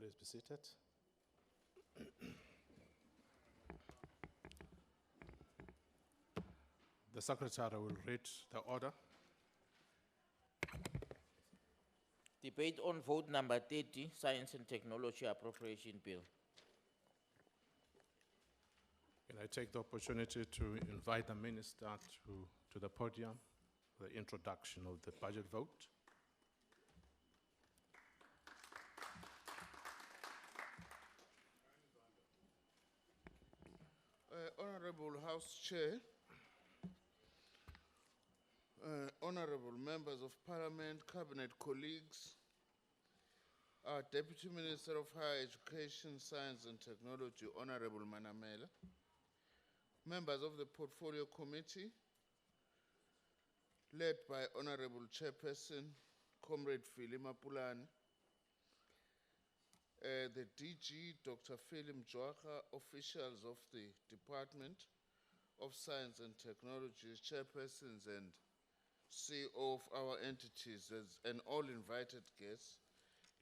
Please be seated. The Secretary will read the order. Debate on vote number 30, Science and Technology Appropriation Bill. Can I take the opportunity to invite the Minister to the podium for the introduction of the budget vote? Honourable House Chair, honourable members of Parliament, Cabinet colleagues, our Deputy Minister of Higher Education, Science and Technology, Honourable Manamela, members of the Portfolio Committee, led by Honourable Chairperson, Comrade Mapple, the DG, Dr. Philip Mjwaka, officials of the Department of Science and Technology, chairpersons and CEO of our entities, and all invited guests.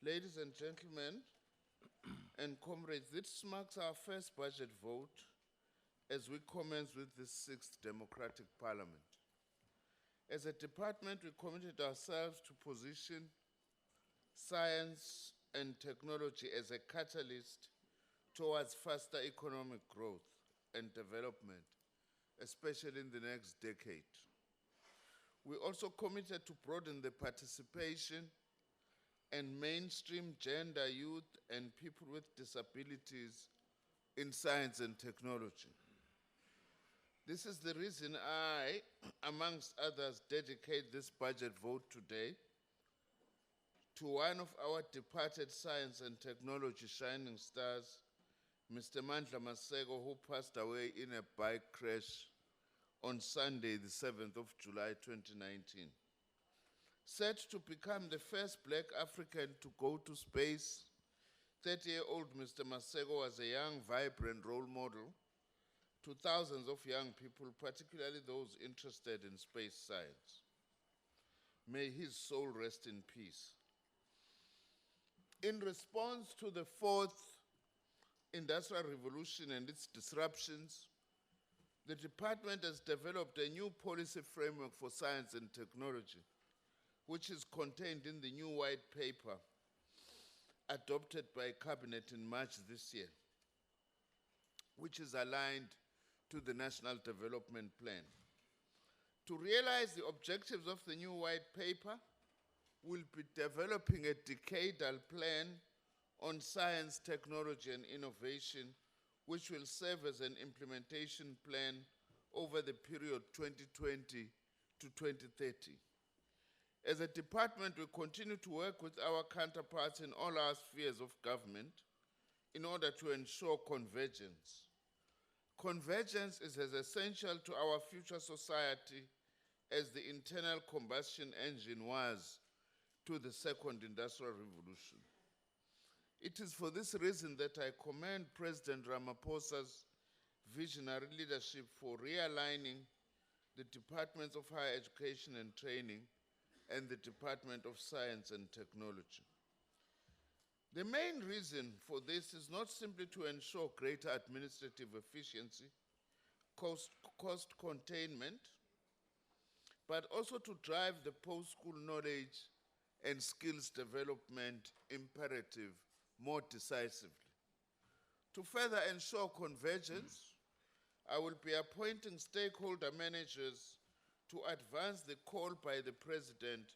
Ladies and gentlemen, and comrades, this marks our first budget vote as we commence with the 6th Democratic Parliament. As a department, we committed ourselves to position science and technology as a catalyst towards faster economic growth and development, especially in the next decade. We also committed to broaden the participation and mainstream gender, youth, and people with disabilities in science and technology. This is the reason I, amongst others, dedicate this budget vote today to one of our departed science and technology shining stars, Mr. Mandla Masego, who passed away in a bike crash on Sunday, the 7th of July, 2019. Set to become the first Black African to go to space, 30-year-old Mr. Masego was a young, vibrant role model to thousands of young people, particularly those interested in space science. May his soul rest in peace. In response to the 4th Industrial Revolution and its disruptions, the department has developed a new policy framework for science and technology, which is contained in the new white paper adopted by Cabinet in March this year, which is aligned to the National Development Plan. To realize the objectives of the new white paper, we'll be developing a decadal plan on science, technology, and innovation, which will serve as an implementation plan over the period 2020 to 2030. As a department, we continue to work with our counterparts in all our spheres of government in order to ensure convergence. Convergence is as essential to our future society as the internal combustion engine was to the 2nd Industrial Revolution. It is for this reason that I commend President Ramaphosa's visionary leadership for realigning the Departments of Higher Education and Training and the Department of Science and Technology. The main reason for this is not simply to ensure greater administrative efficiency, cost containment, but also to drive the post-school knowledge and skills development imperative more decisively. To further ensure convergence, I will be appointing stakeholder managers to advance the call by the President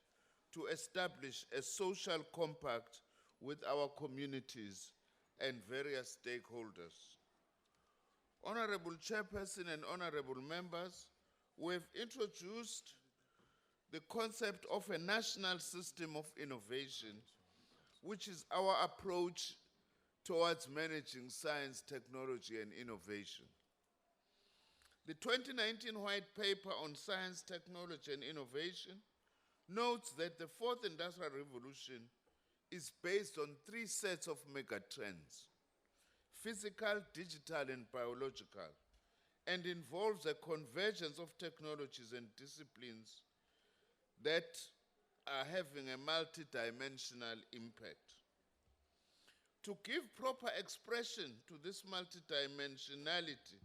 to establish a social compact with our communities and various stakeholders. Honourable Chairperson and honourable members, we have introduced the concept of a national system of innovation, which is our approach towards managing science, technology, and innovation. The 2019 White Paper on Science, Technology, and Innovation notes that the 4th Industrial Revolution is based on 3 sets of megatrends: physical, digital, and biological, and involves a convergence of technologies and disciplines that are having a multidimensional impact. To give proper expression to this multidimensionality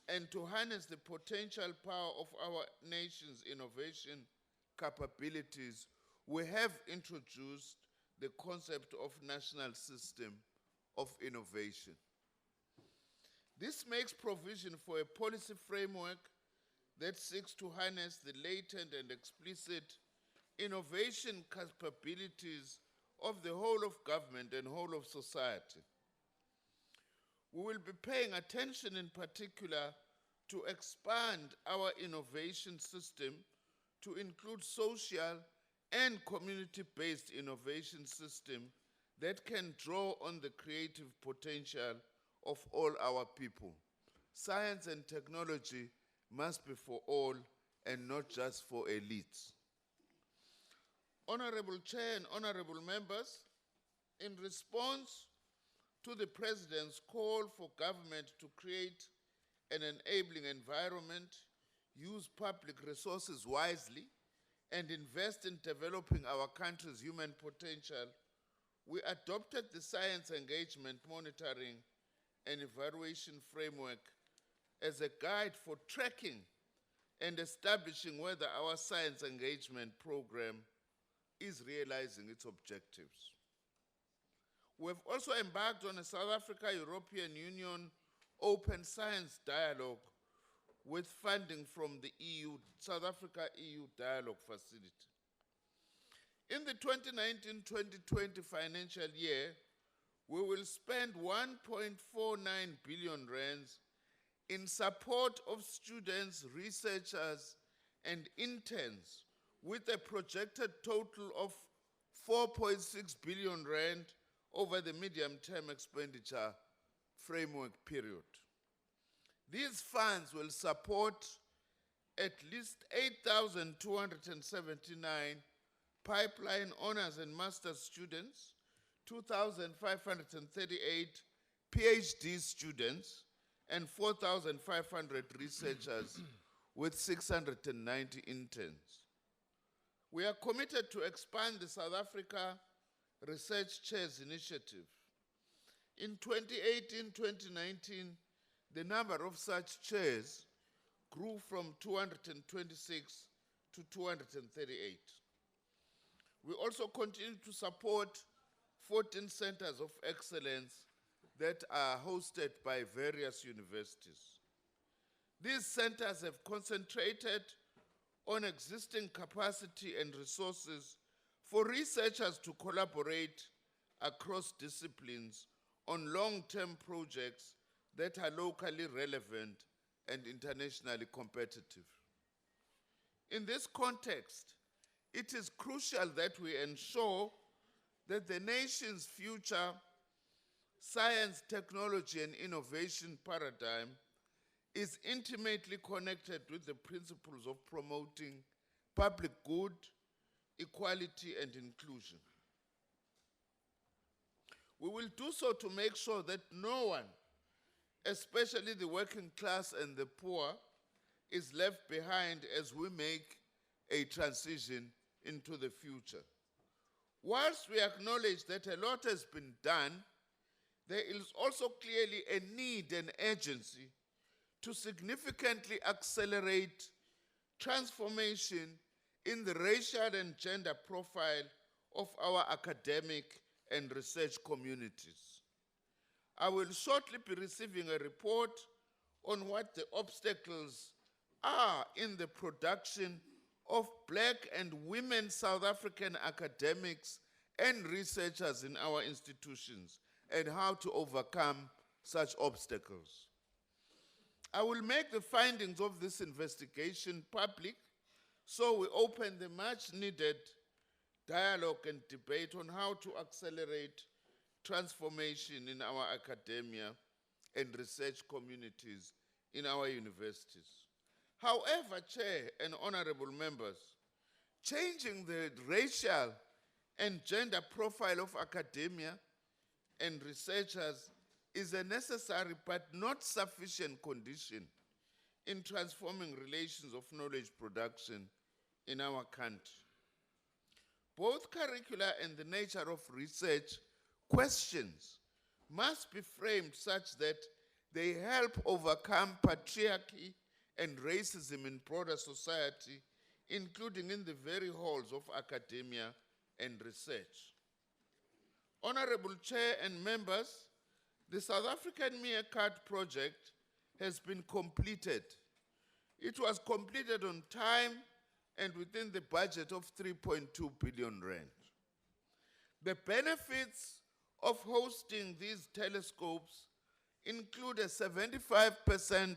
and to harness the potential power of our nation's innovation capabilities, we have introduced the concept of national system of innovation. This makes provision for a policy framework that seeks to harness the latent and explicit innovation capabilities of the whole of government and whole of society. We will be paying attention in particular to expand our innovation system to include social and community-based innovation system that can draw on the creative potential of all our people. Science and technology must be for all and not just for elites. Honourable Chair and honourable members, in response to the President's call for government to create an enabling environment, use public resources wisely, and invest in developing our country's human potential, we adopted the Science Engagement Monitoring and Evaluation Framework as a guide for tracking and establishing whether our science engagement program is realizing its objectives. We have also embarked on a South Africa-European Union open science dialogue with funding from the South Africa-EU Dialogue Facility. In the 2019-2020 financial year, we will spend 1.49 billion rands in support of students, researchers, and interns with a projected total of 4.6 billion rand over the medium-term expenditure framework period. These funds will support at least 8,279 pipeline honors and master's students, 2,538 PhD students, and 4,500 researchers with 690 interns. We are committed to expand the South Africa Research Chairs Initiative. In 2018-2019, the number of such chairs grew from 226 to 238. We also continue to support 14 centers of excellence that are hosted by various universities. These centers have concentrated on existing capacity and resources for researchers to collaborate across disciplines on long-term projects that are locally relevant and internationally competitive. In this context, it is crucial that we ensure that the nation's future science, technology, and innovation paradigm is intimately connected with the principles of promoting public good, equality, and inclusion. We will do so to make sure that no one, especially the working class and the poor, is left behind as we make a transition into the future. Whilst we acknowledge that a lot has been done, there is also clearly a need and urgency to significantly accelerate transformation in the racial and gender profile of our academic and research communities. I will shortly be receiving a report on what the obstacles are in the production of Black and women South African academics and researchers in our institutions and how to overcome such obstacles. I will make the findings of this investigation public so we open the much needed dialogue and debate on how to accelerate transformation in our academia and research communities in our universities. However, Chair and honorable members, changing the racial and gender profile of academia and researchers is a necessary but not sufficient condition in transforming relations of knowledge production in our country. Both curricula and the nature of research questions must be framed such that they help overcome patriarchy and racism in broader society, including in the very halls of academia and research. Honourable Chair and members, the South African Meerkat project has been completed. It was completed on time and within the budget of 3.2 billion rand. The benefits of hosting these telescopes include a 75%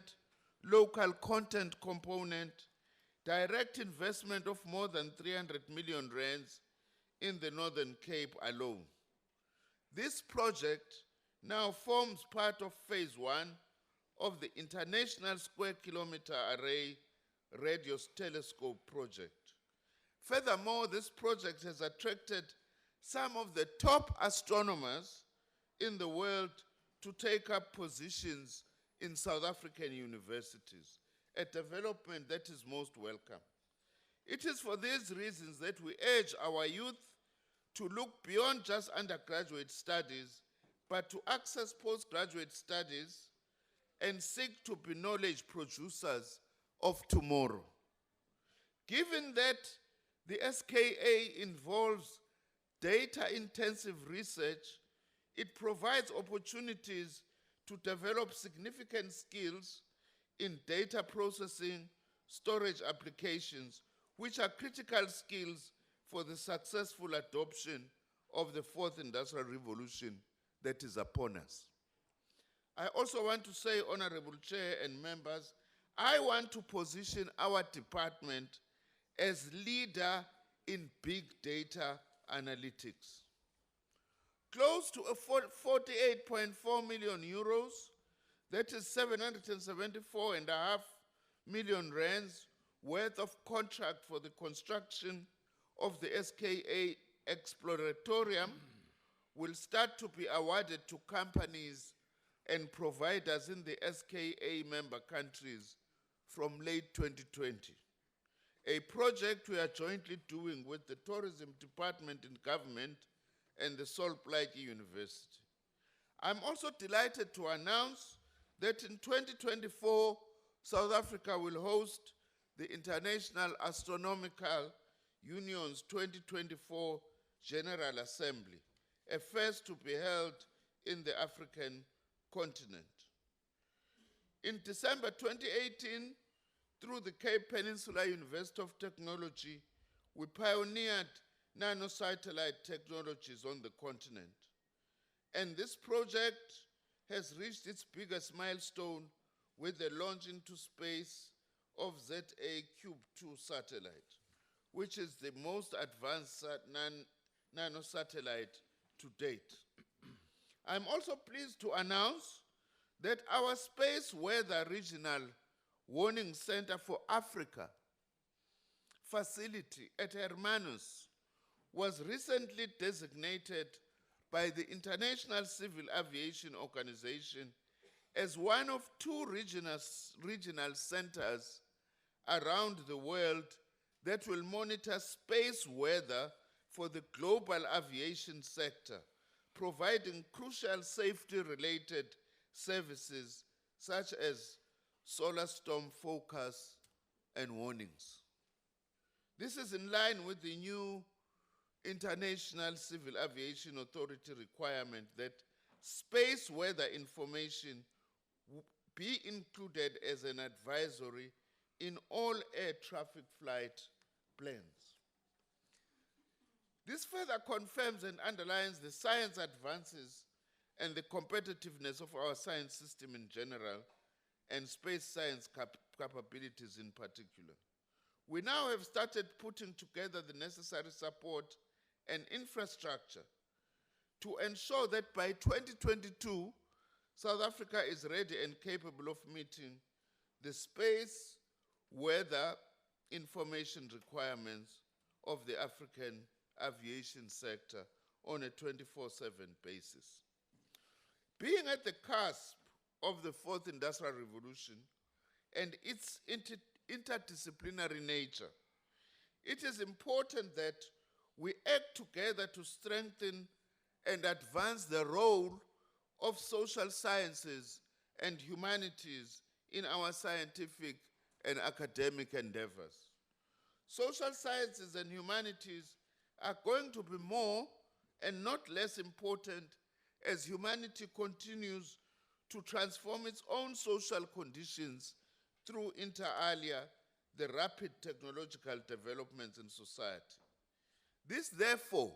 local content component, direct investment of more than 300 million rands in the Northern Cape alone. This project now forms part of phase 1 of the International Square Kilometre Array Radio Telescope project. Furthermore, this project has attracted some of the top astronomers in the world to take up positions in South African universities, a development that is most welcome. It is for these reasons that we urge our youth to look beyond just undergraduate studies, but to access postgraduate studies and seek to be knowledge producers of tomorrow. Given that the SKA involves data-intensive research, it provides opportunities to develop significant skills in data processing, storage applications, which are critical skills for the successful adoption of the fourth industrial revolution that is upon us. I also want to say, Honourable Chair and members, I want to position our department as leader in big data analytics. Close to 48.4 million euros, that is 774.5 million rands worth of contract for the construction of the SKA Exploratorium will start to be awarded to companies and providers in the SKA member countries from late 2020. A project we are jointly doing with the Tourism Department in Government and the Plaque University. I'm also delighted to announce that in 2024, South Africa will host the International Astronomical Union's 2024 General Assembly, a first to be held in the African continent. In December 2018, through the Cape Peninsula University of Technology, we pioneered nanosatellite technologies on the continent. And this project has reached its biggest milestone with the launch into space of ZA-Cube-2 satellite, which is the most advanced nanosatellite to date. I'm also pleased to announce that our Space Weather Regional Warning Center for Africa facility at Hermanus was recently designated by the International Civil Aviation Organization as one of 2 regional centers around the world that will monitor space weather for the global aviation sector, providing crucial safety-related services such as solar storm focus and warnings. This is in line with the new International Civil Aviation Authority requirement that space weather information be included as an advisory in all air traffic flight plans. This further confirms and underlines the science advances and the competitiveness of our science system in general and space science capabilities in particular. We now have started putting together the necessary support and infrastructure to ensure that by 2022, South Africa is ready and capable of meeting the space weather information requirements of the African aviation sector on a 24/7 basis. Being at the cusp of the fourth industrial revolution and its interdisciplinary nature, it is important that we act together to strengthen and advance the role of social sciences and humanities in our scientific and academic endeavors. Social sciences and humanities are going to be more and not less important as humanity continues to transform its own social conditions through, inter alia, the rapid technological developments in society. This, therefore,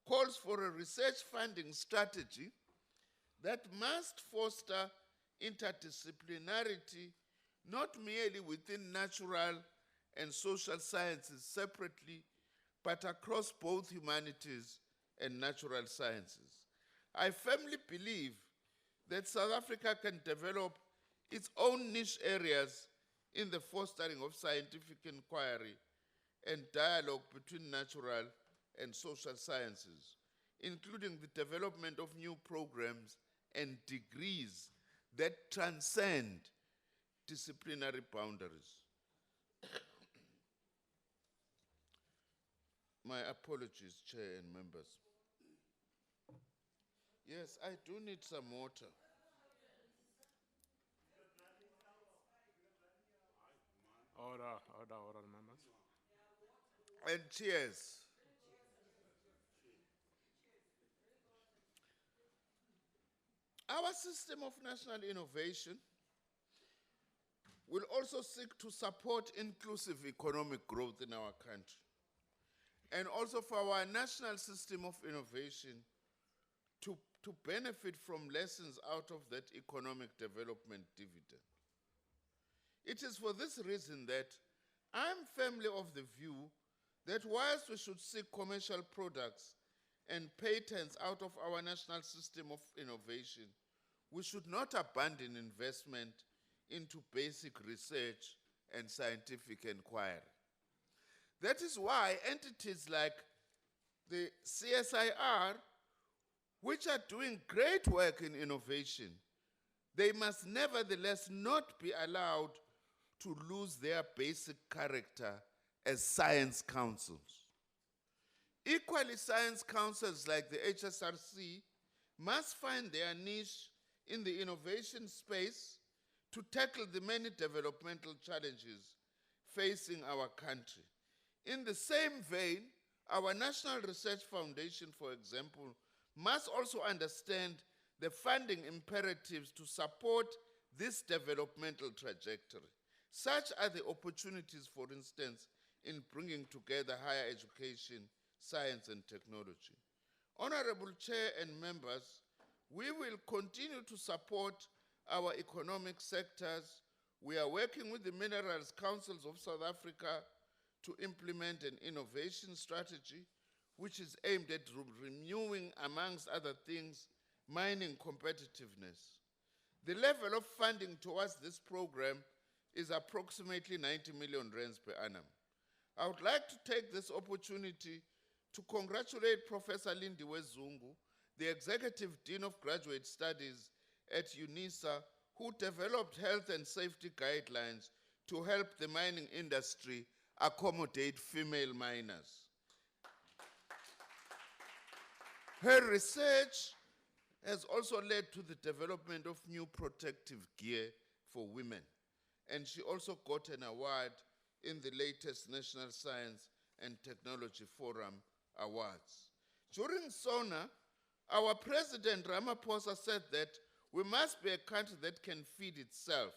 calls for a research funding strategy that must foster interdisciplinarity, not merely within natural and social sciences separately, but across both humanities and natural sciences. I firmly believe that South Africa can develop its own niche areas in the fostering of scientific inquiry and dialogue between natural and social sciences, including the development of new programs and degrees that transcend disciplinary boundaries. My apologies, Chair and members. Yes, I do need some water. Order, members. And cheers. Our system of national innovation will also seek to support inclusive economic growth in our country, and also for our national system of innovation to benefit from lessons out of that economic development dividend. It is for this reason that I'm firmly of the view that whilst we should seek commercial products and patents out of our national system of innovation, we should not abandon investment into basic research and scientific inquiry. That is why entities like the CSIR, which are doing great work in innovation, they must nevertheless not be allowed to lose their basic character as science councils. Equally, science councils like the HSRC must find their niche in the innovation space to tackle the many developmental challenges facing our country. In the same vein, our National Research Foundation, for example, must also understand the funding imperatives to support this developmental trajectory. Such are the opportunities, for instance, in bringing together higher education, science, and technology. Honourable Chair and members, we will continue to support our economic sectors. We are working with the Minerals Councils of South Africa to implement an innovation strategy which is aimed at renewing, amongst other things, mining competitiveness. The level of funding towards this program is approximately 90 million rands per annum. I would like to take this opportunity to congratulate Professor Lindiwe Zungu, the Executive Dean of Graduate Studies at UNISA, who developed health and safety guidelines to help the mining industry accommodate female miners. Her research has also led to the development of new protective gear for women, and she also got an award in the latest National Science and Technology Forum Awards. During SONA, our President Ramaphosa said that we must be a country that can feed itself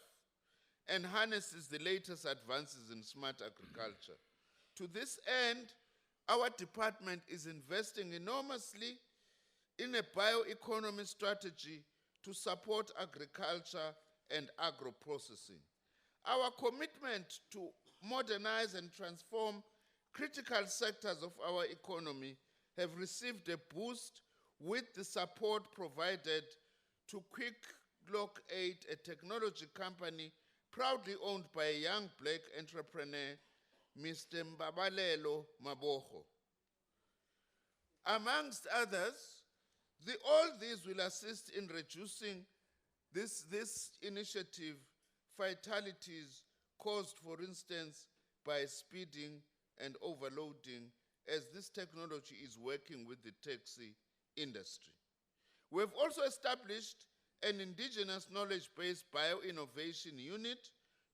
and harnesses the latest advances in smart agriculture. To this end, our department is investing enormously in a bioeconomy strategy to support agriculture and agro-processing. Our commitment to modernize and transform critical sectors of our economy have received a boost with the support provided to Quick Lock 8, a technology company proudly owned by a young black entrepreneur, Mr. Mbabalelo Maboho. Amongst others, all these will assist in reducing this initiative fatalities caused, for instance, by speeding and overloading, as this technology is working with the taxi industry. We have also established an indigenous knowledge-based bio-innovation unit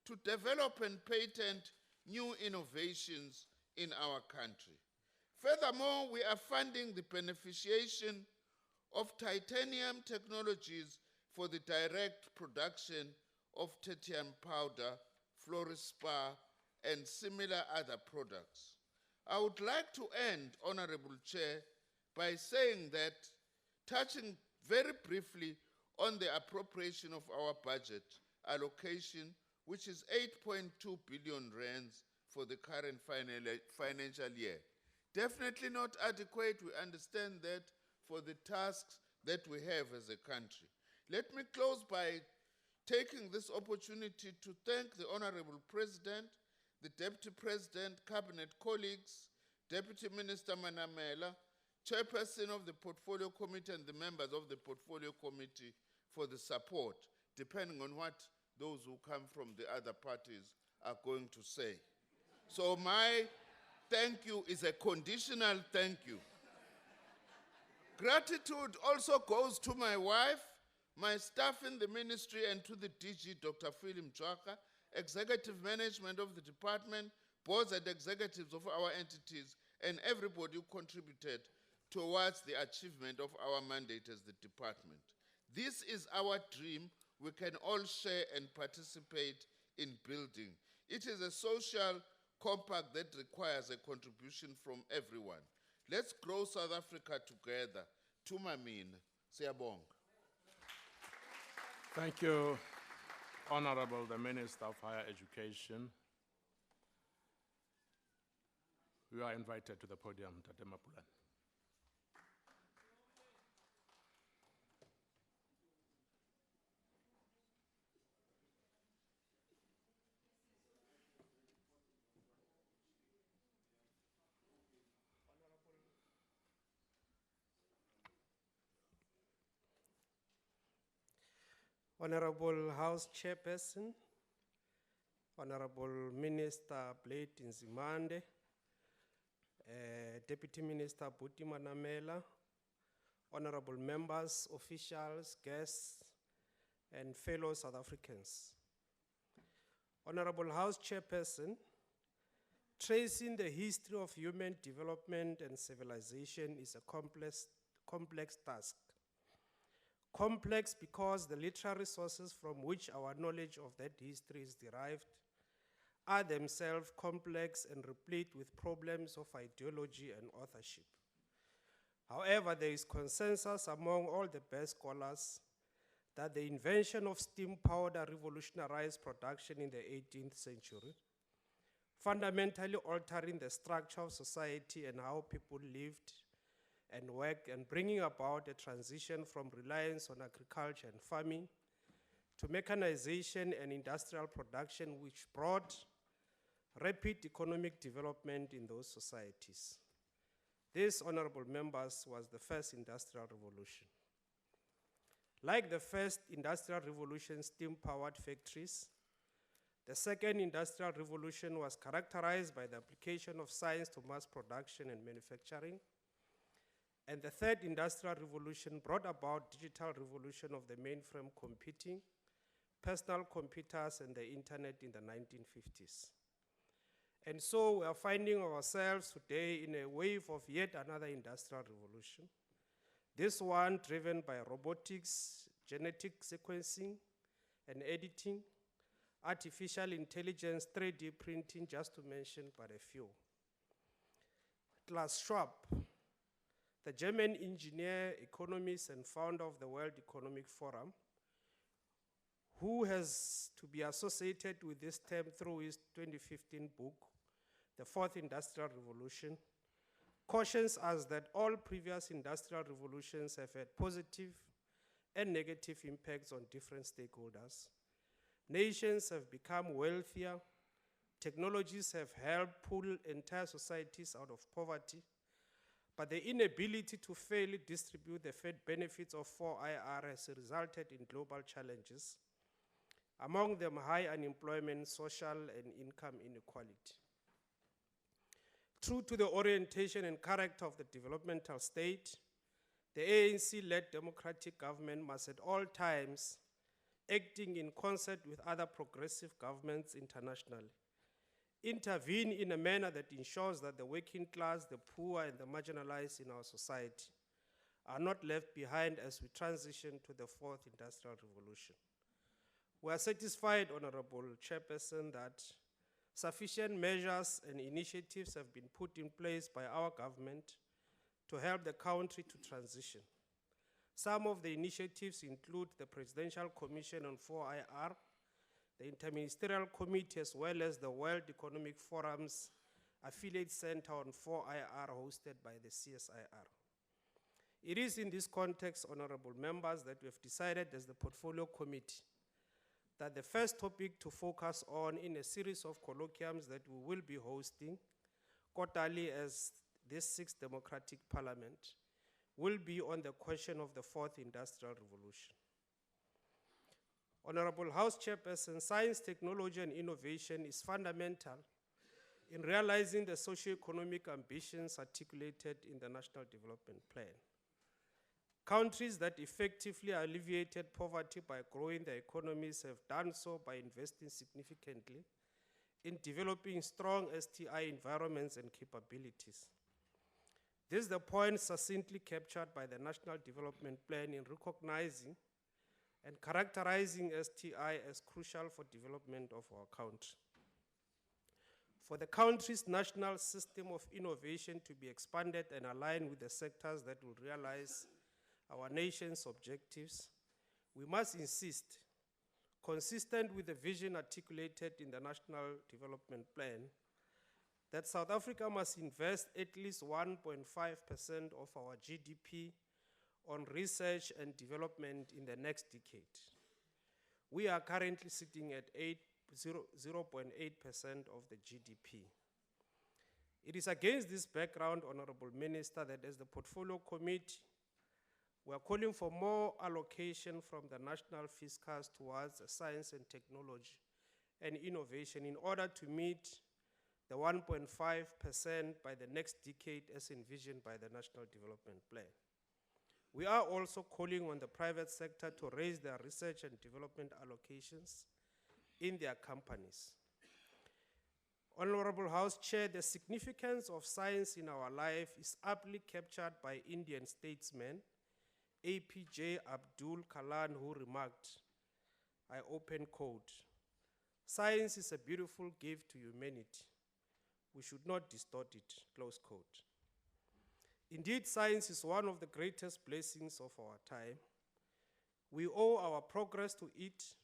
to develop and patent new innovations in our country. Furthermore, we are funding the beneficiation of titanium technologies for the direct production of titanium powder, fluorspar, and similar other products. I would like to end, Honourable Chair, by saying that, touching very briefly on the appropriation of our budget allocation, which is 8.2 billion rands for the current financial year. Definitely not adequate, we understand that, for the tasks that we have as a country. Let me close by taking this opportunity to thank the Honourable President, the Deputy President, Cabinet colleagues, Deputy Minister Manamela, Chairperson of the Portfolio Committee, and the members of the Portfolio Committee for the support, depending on what those who come from the other parties are going to say. So my thank you is a conditional thank you. Gratitude also goes to my wife, my staff in the ministry, and to the DG, Dr. Philip Njwaka, executive management of the department, boards and executives of our entities, and everybody who contributed towards the achievement of our mandate as the department. This is our dream we can all share and participate in building. It is a social compact that requires a contribution from everyone. Let's grow South Africa together. Tumamina, siyabonga. Thank you, Honourable the Minister of Higher Education. You are invited to the podium, Tate Mapule. Honourable House Chairperson, Honourable Minister Blade Nzimande, Deputy Minister Buti Manamela, Honourable members, officials, guests, and fellow South Africans. Honourable House Chairperson, tracing the history of human development and civilization is a complex task. Complex because the literary sources from which our knowledge of that history is derived are themselves complex and replete with problems of ideology and authorship. However, there is consensus among all the best scholars that the invention of steam powder revolutionized production in the 18th century, fundamentally altering the structure of society and how people lived and worked, and bringing about a transition from reliance on agriculture and farming to mechanization and industrial production, which brought rapid economic development in those societies. This, honorable members, was the first industrial revolution. Like the first industrial revolution, steam-powered factories, the second industrial revolution was characterized by the application of science to mass production and manufacturing. And the third industrial revolution brought about digital revolution of the mainframe computing, personal computers, and the internet in the 1950s. And so we are finding ourselves today in a wave of yet another industrial revolution. This one driven by robotics, genetic sequencing and editing, artificial intelligence, 3D printing, just to mention but a few. Klaus Schwab, the German engineer, economist, and founder of the World Economic Forum, who has to be associated with this term through his 2015 book, The Fourth Industrial Revolution, cautions us that all previous industrial revolutions have had positive and negative impacts on different stakeholders. Nations have become wealthier, technologies have helped pull entire societies out of poverty, but the inability to fairly distribute the benefits of 4IR has resulted in global challenges, among them high unemployment, social and income inequality. True to the orientation and character of the developmental state, The ANC-led democratic government must at all times, acting in concert with other progressive governments internationally, intervene in a manner that ensures that the working class, the poor, and the marginalized in our society are not left behind as we transition to the fourth industrial revolution. We are satisfied, Honourable Chairperson, that sufficient measures and initiatives have been put in place by our government to help the country to transition. Some of the initiatives include the Presidential Commission on 4IR, the Interministerial Committee, as well as the World Economic Forum's Affiliate Center on 4IR hosted by the CSIR. It is in this context, honorable members, that we have decided as the Portfolio Committee that the first topic to focus on in a series of colloquiums that we will be hosting quarterly as this sixth democratic parliament will be on the question of the fourth industrial revolution. Honorable House Chairperson, science, technology, and innovation is fundamental in realizing the socio-economic ambitions articulated in the National Development Plan. Countries that effectively alleviated poverty by growing their economies have done so by investing significantly in developing strong STI environments and capabilities. This is the point succinctly captured by the National Development Plan in recognizing and characterizing STI as crucial for development of our country. For the country's national system of innovation to be expanded and aligned with the sectors that will realize our nation's objectives, we must insist, consistent with the vision articulated in the National Development Plan, that South Africa must invest at least 1.5% of our GDP on research and development in the next decade. We are currently sitting at 0.8% of the GDP. It is against this background, Honourable Minister, that as the Portfolio Committee, we are calling for more allocation from the national fiscus towards science and technology and innovation in order to meet the 1.5% by the next decade as envisioned by the National Development Plan. We are also calling on the private sector to raise their research and development allocations in their companies. Honorable House Chair, the significance of science in our life is aptly captured by Indian statesman APJ Abdul Kalam, who remarked, I open quote, "Science is a beautiful gift to humanity. We should not distort it," close quote. Indeed, science is one of the greatest blessings of our time. We owe our progress to it.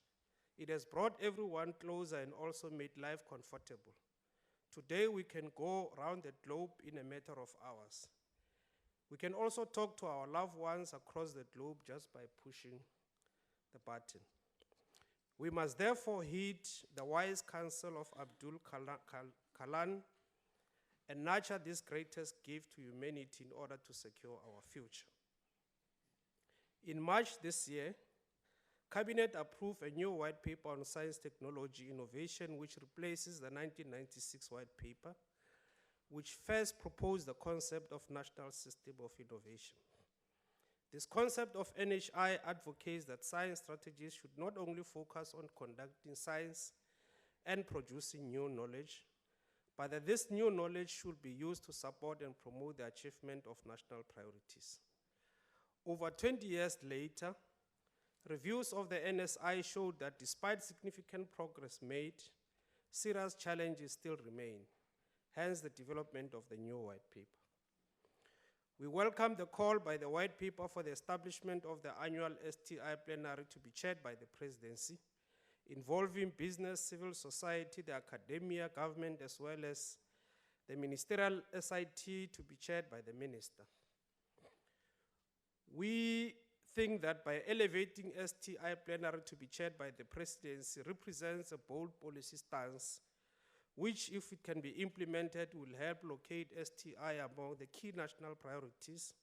It has brought everyone closer and also made life comfortable. Today, we can go around the globe in a matter of hours. We can also talk to our loved ones across the globe just by pushing the button. We must therefore heed the wise counsel of Abdul Kalam and nurture this greatest gift to humanity in order to secure our future. In March this year, Cabinet approved a new white paper on science, technology, innovation, which replaces the 1996 white paper, which first proposed the concept of national system of innovation. This concept of NHI advocates that science strategies should not only focus on conducting science and producing new knowledge, but that this new knowledge should be used to support and promote the achievement of national priorities. Over 20 years later, reviews of the NSI showed that despite significant progress made, serious challenges still remain, hence the development of the new white paper. We welcome the call by the white paper for the establishment of the annual STI plenary to be chaired by the presidency, involving business, civil society, the academia, government, as well as the ministerial SIT to be chaired by the minister. We think that by elevating STI plenary to be chaired by the presidency represents a bold policy stance, which, if it can be implemented, will help locate STI among the key national priorities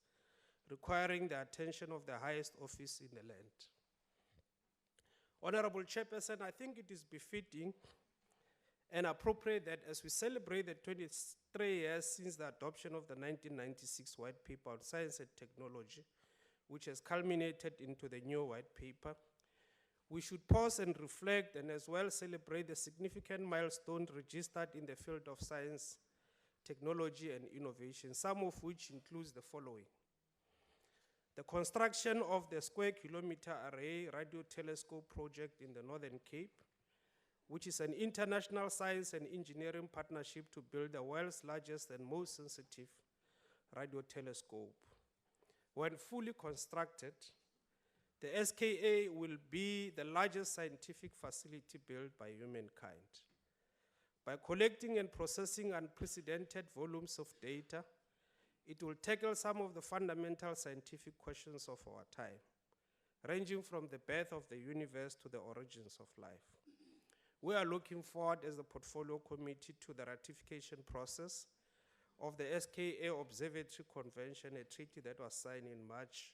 requiring the attention of the highest office in the land. Honorable Chairperson, I think it is befitting and appropriate that as we celebrate the 23 years since the adoption of the 1996 White Paper on Science and Technology, which has culminated into the new white paper. We should pause and reflect and as well celebrate the significant milestones registered in the field of science, technology, and innovation, some of which includes the following. The construction of the Square Kilometer Array Radio Telescope project in the Northern Cape, which is an international science and engineering partnership to build the world's largest and most sensitive radio telescope. When fully constructed, the SKA will be the largest scientific facility built by humankind. By collecting and processing unprecedented volumes of data, it will tackle some of the fundamental scientific questions of our time, ranging from the birth of the universe to the origins of life. We are looking forward as the Portfolio Committee to the ratification process of the SKA Observatory Convention, a treaty that was signed in March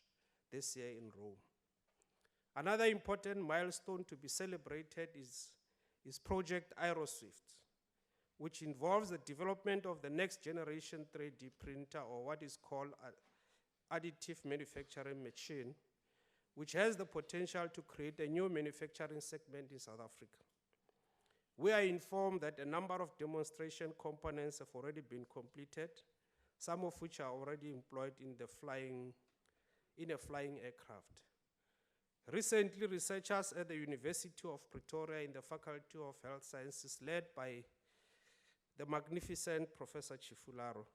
this year in Rome. Another important milestone to be celebrated is Project Aeroswift, which involves the development of the next generation 3D printer, or what is called additive manufacturing machine, which has the potential to create a new manufacturing segment in South Africa. We are informed that a number of demonstration components have already been completed, some of which are already employed in a flying aircraft. Recently, researchers at the University of Pretoria in the Faculty of Health Sciences, led by the magnificent Professor Chifularo,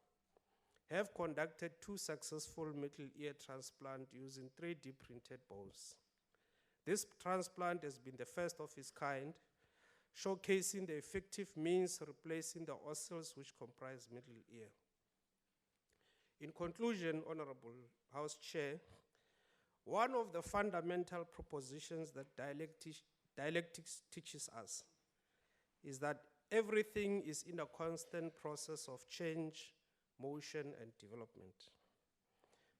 have conducted 2 successful middle ear transplants using 3D printed bones. This transplant has been the first of its kind, showcasing the effective means replacing the ossels which comprise middle ear. In conclusion, Honourable House Chair, one of the fundamental propositions that dialectics teaches us is that everything is in a constant process of change, motion, and development.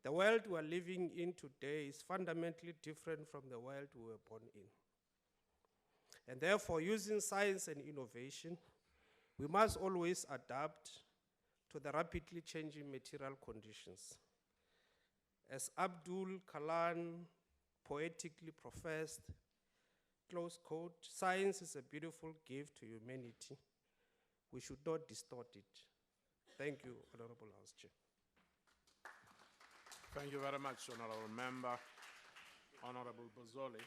The world we are living in today is fundamentally different from the world we were born in. And therefore, using science and innovation, we must always adapt to the rapidly changing material conditions. As Abdul Kalam poetically professed, close quote, "Science is a beautiful gift to humanity. We should not distort it." Thank you, Honourable House Chair. Thank you very much, Honourable Member. Honourable Bozoli.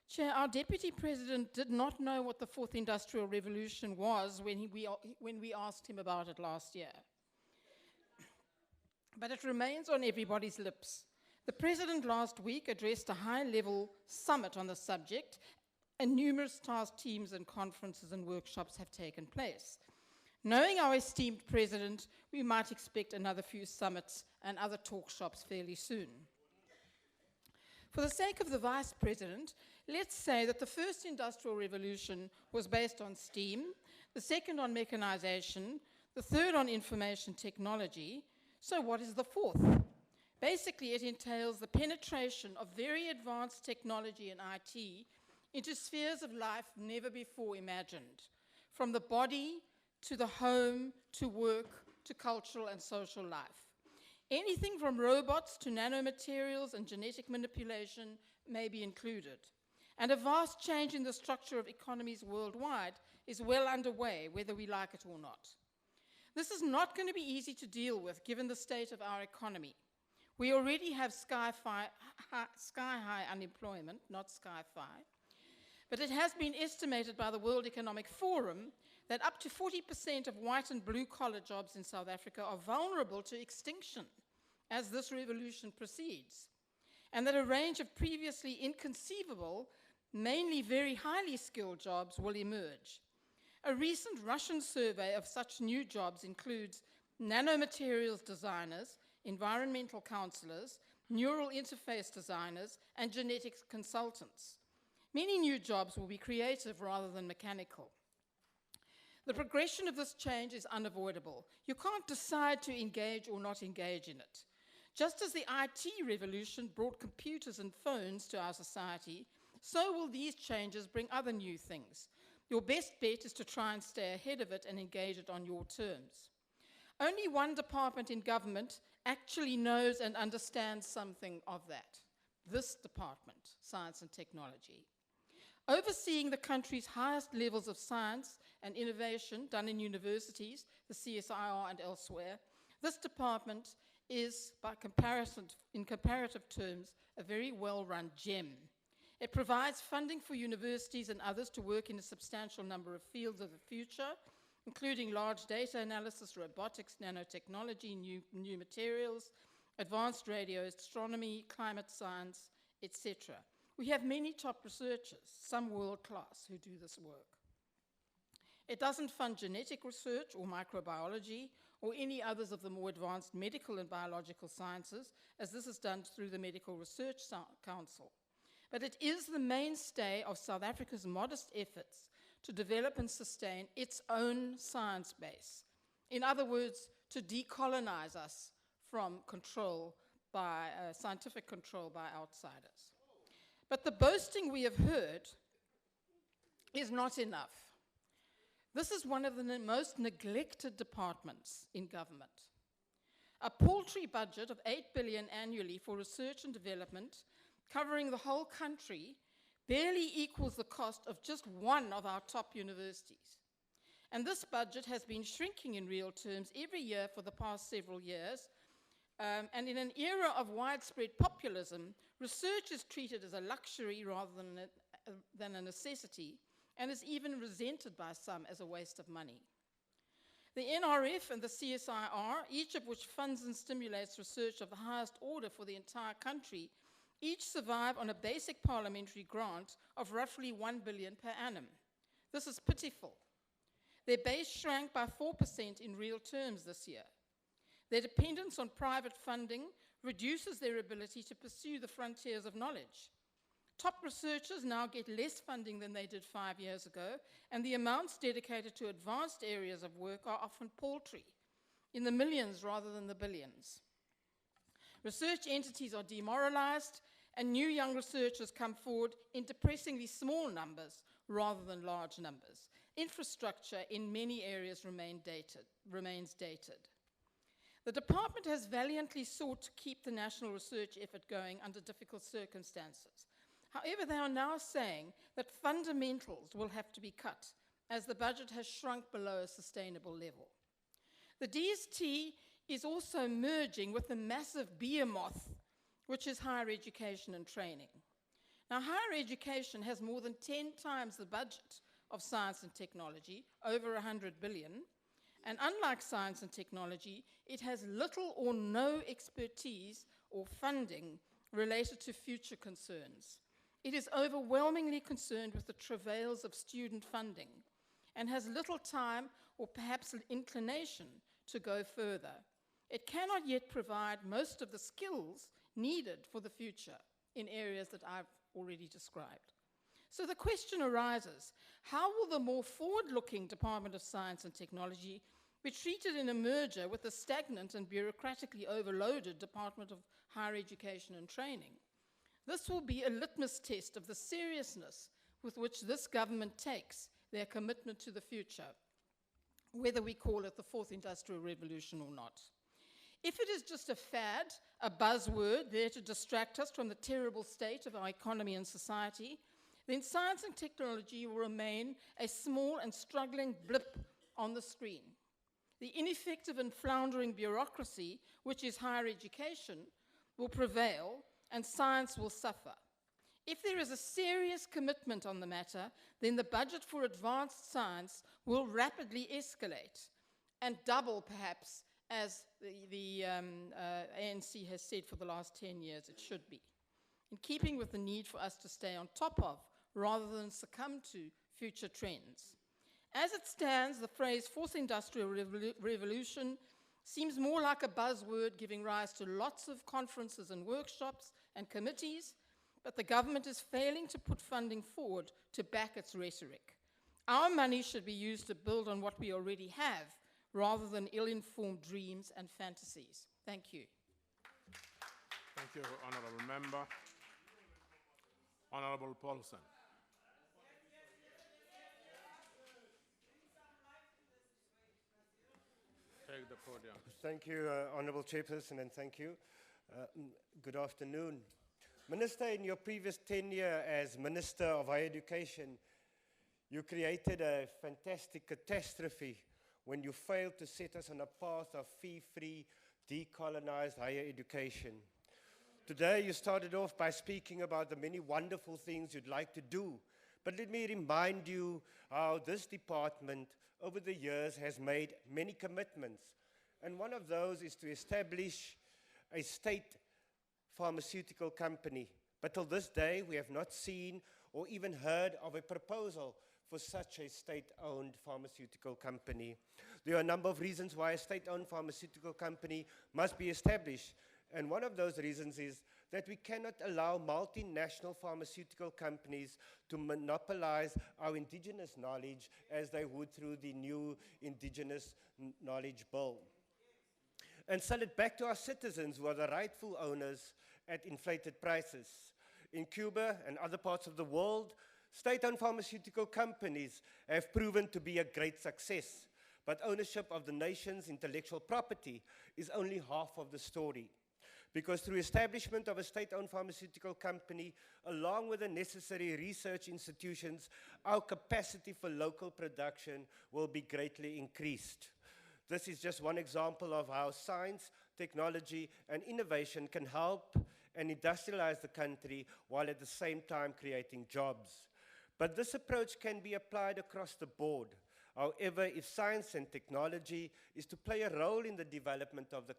Chair, our Deputy President did not know what the Fourth Industrial Revolution was when we asked him about it last year. But it remains on everybody's lips. The President last week addressed a high-level summit on the subject, and numerous task teams and conferences and workshops have taken place. Knowing our esteemed President, we might expect another few summits and other talk shops fairly soon. For the sake of the Vice President, let's say that the first industrial revolution was based on steam, the second on mechanization, the third on information technology. So what is the fourth? Basically, it entails the penetration of very advanced technology and IT into spheres of life never before imagined, from the body to the home to work to cultural and social life. Anything from robots to nanomaterials and genetic manipulation may be included. And a vast change in the structure of economies worldwide is well underway, whether we like it or not. This is not going to be easy to deal with, given the state of our economy. We already have sky-high unemployment, not sky-fi, but it has been estimated by the World Economic Forum that up to 40% of white and blue-collar jobs in South Africa are vulnerable to extinction as this revolution proceeds, and that a range of previously inconceivable, mainly very highly skilled jobs will emerge. A recent Russian survey of such new jobs includes nanomaterials designers, environmental counselors, neural interface designers, and genetics consultants. Many new jobs will be creative rather than mechanical. The progression of this change is unavoidable. You can't decide to engage or not engage in it. Just as the IT revolution brought computers and phones to our society, so will these changes bring other new things. Your best bet is to try and stay ahead of it and engage it on your terms. Only one department in government actually knows and understands something of that. This department, Science and Technology. Overseeing the country's highest levels of science and innovation done in universities, the CSIR and elsewhere, this department is, in comparative terms, a very well-run gem. It provides funding for universities and others to work in a substantial number of fields of the future, including large data analysis, robotics, nanotechnology, new materials, advanced radio astronomy, climate science, etc. We have many top researchers, some world-class, who do this work. It doesn't fund genetic research or microbiology or any others of the more advanced medical and biological sciences, as this is done through the Medical Research Council. But it is the mainstay of South Africa's modest efforts to develop and sustain its own science base. In other words, to decolonize us from control by scientific control by outsiders. But the boasting we have heard is not enough. This is one of the most neglected departments in government. A paltry budget of 8 billion annually for research and development, covering the whole country, barely equals the cost of just one of our top universities. And this budget has been shrinking in real terms every year for the past several years. And in an era of widespread populism, research is treated as a luxury rather than a necessity, and is even resented by some as a waste of money. The NRF and the CSIR, each of which funds and stimulates research of the highest order for the entire country, each survive on a basic parliamentary grant of roughly 1 billion per annum. This is pitiful. Their base shrank by 4% in real terms this year. Their dependence on private funding reduces their ability to pursue the frontiers of knowledge. Top researchers now get less funding than they did 5 years ago, and the amounts dedicated to advanced areas of work are often paltry, in the millions rather than the billions. Research entities are demoralized, and new young researchers come forward in depressingly small numbers rather than large numbers. Infrastructure in many areas remains dated. The department has valiantly sought to keep the national research effort going under difficult circumstances. However, they are now saying that fundamentals will have to be cut as the budget has shrunk below a sustainable level. The DST is also merging with the massive behemoth, which is higher education and training. Now, higher education has more than 10 times the budget of science and technology, over 100 billion, and unlike science and technology, it has little or no expertise or funding related to future concerns. It is overwhelmingly concerned with the travails of student funding and has little time or perhaps inclination to go further. It cannot yet provide most of the skills needed for the future in areas that I've already described. So the question arises, how will the more forward-looking Department of Science and Technology be treated in a merger with the stagnant and bureaucratically overloaded Department of Higher Education and Training? This will be a litmus test of the seriousness with which this government takes their commitment to the future, whether we call it the fourth industrial revolution or not. If it is just a fad, a buzzword there to distract us from the terrible state of our economy and society, then science and technology will remain a small and struggling blip on the screen. The ineffective and floundering bureaucracy, which is higher education, will prevail, and science will suffer. If there is a serious commitment on the matter, then the budget for advanced science will rapidly escalate and double, perhaps, as the ANC has said for the last 10 years it should be, in keeping with the need for us to stay on top of, rather than succumb to, future trends. As it stands, the phrase fourth industrial revolution seems more like a buzzword giving rise to lots of conferences and workshops and committees, but the government is failing to put funding forward to back its rhetoric. Our money should be used to build on what we already have, rather than ill-informed dreams and fantasies. Thank you. Thank you, Honourable Member. Honourable Paulson. take the podium. Thank you, Honourable Chairperson, and thank you. Good afternoon. Minister, in your previous tenure as Minister of Higher Education, you created a fantastic catastrophe when you failed to set us on a path of fee-free, decolonized higher education. Today, you started off by speaking about the many wonderful things you'd like to do. But let me remind you how this department, over the years, has made many commitments. And one of those is to establish a state pharmaceutical company. But till this day, we have not seen or even heard of a proposal for such a state-owned pharmaceutical company. There are a number of reasons why a state-owned pharmaceutical company must be established. And one of those reasons is that we cannot allow multinational pharmaceutical companies to monopolize our indigenous knowledge as they would through the new Indigenous Knowledge Bill. And sell it back to our citizens who are the rightful owners at inflated prices. In Cuba and other parts of the world, state-owned pharmaceutical companies have proven to be a great success, but ownership of the nation's intellectual property is only half of the story. Because through establishment of a state-owned pharmaceutical company, along with the necessary research institutions, our capacity for local production will be greatly increased. This is just one example of how science, technology, and innovation can help and industrialize the country while at the same time creating jobs. But this approach can be applied across the board. However, if science and technology is to play a role in the development of the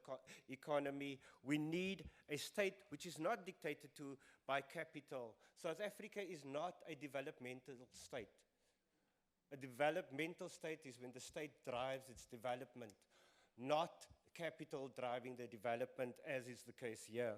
economy, we need a state which is not dictated to by capital. South Africa is not a developmental state. A developmental state is when the state drives its development, not capital driving the development, as is the case here.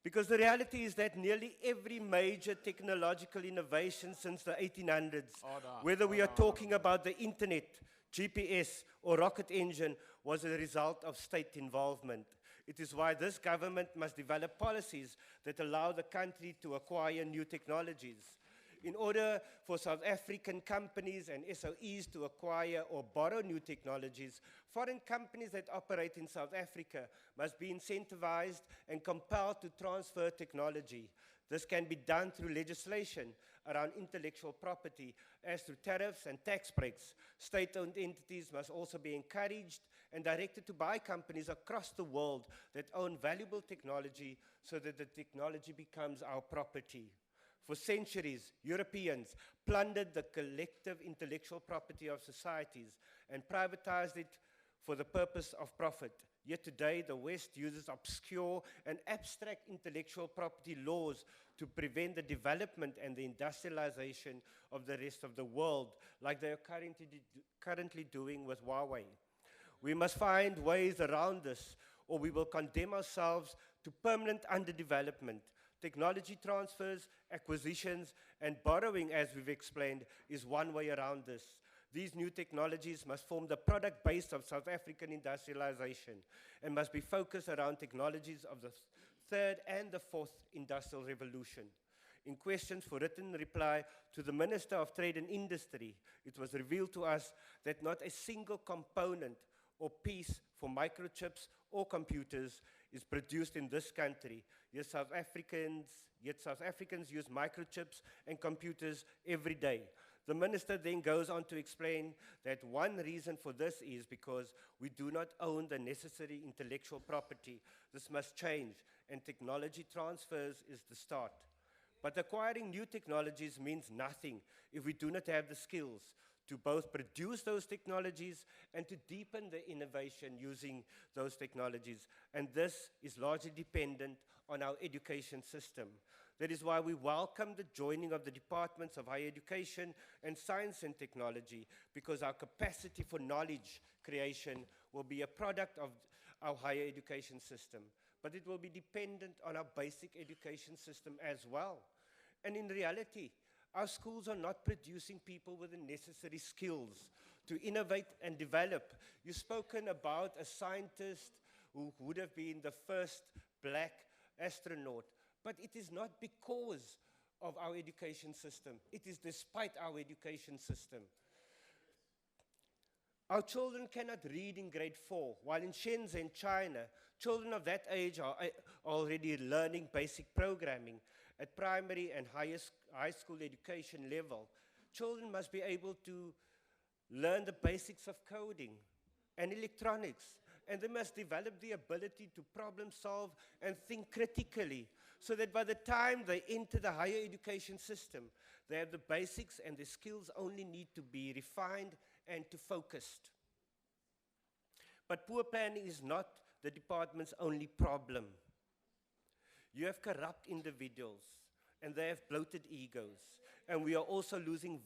Because the reality is that nearly every major technological innovation since the 1800s, whether we are talking about the internet, GPS, or rocket engine, was a result of state involvement. It is why this government must develop policies that allow the country to acquire new technologies. In order for South African companies and SOEs to acquire or borrow new technologies, foreign companies that operate in South Africa must be incentivized and compelled to transfer technology. This can be done through legislation around intellectual property, as through tariffs and tax breaks. State-owned entities must also be encouraged and directed to buy companies across the world that own valuable technology so that the technology becomes our property. For centuries, Europeans plundered the collective intellectual property of societies and privatized it for the purpose of profit. Yet today, the West uses obscure and abstract intellectual property laws to prevent the development and the industrialization of the rest of the world, like they are currently doing with Huawei. We must find ways around this, or we will condemn ourselves to permanent underdevelopment. Technology transfers, acquisitions, and borrowing, as we've explained, is one way around this. These new technologies must form the product base of South African industrialization and must be focused around technologies of the third and the fourth industrial revolution. In questions for written reply to the Minister of Trade and Industry, it was revealed to us that not a single component or piece for microchips or computers is produced in this country. Yet South Africans use microchips and computers every day. The minister then goes on to explain that one reason for this is because we do not own the necessary intellectual property. This must change, and technology transfers is the start. But acquiring new technologies means nothing if we do not have the skills to both produce those technologies and to deepen the innovation using those technologies. And this is largely dependent on our education system. That is why we welcome the joining of the Departments of Higher Education and Science and Technology, because our capacity for knowledge creation will be a product of our higher education system. But it will be dependent on our basic education system as well. And in reality, our schools are not producing people with the necessary skills to innovate and develop. You've spoken about a scientist who would have been the first black astronaut, but it is not because of our education system. It is despite our education system. Our children cannot read in grade 4, while in Shenzhen, China, children of that age are already learning basic programming at primary and high school education level. Children must be able to learn the basics of coding and electronics, and they must develop the ability to problem solve and think critically, so that by the time they enter the higher education system, they have the basics and the skills only need to be refined and to focused. But poor planning is not the department's only problem. You have corrupt individuals, and they have bloated egos, and we are also losing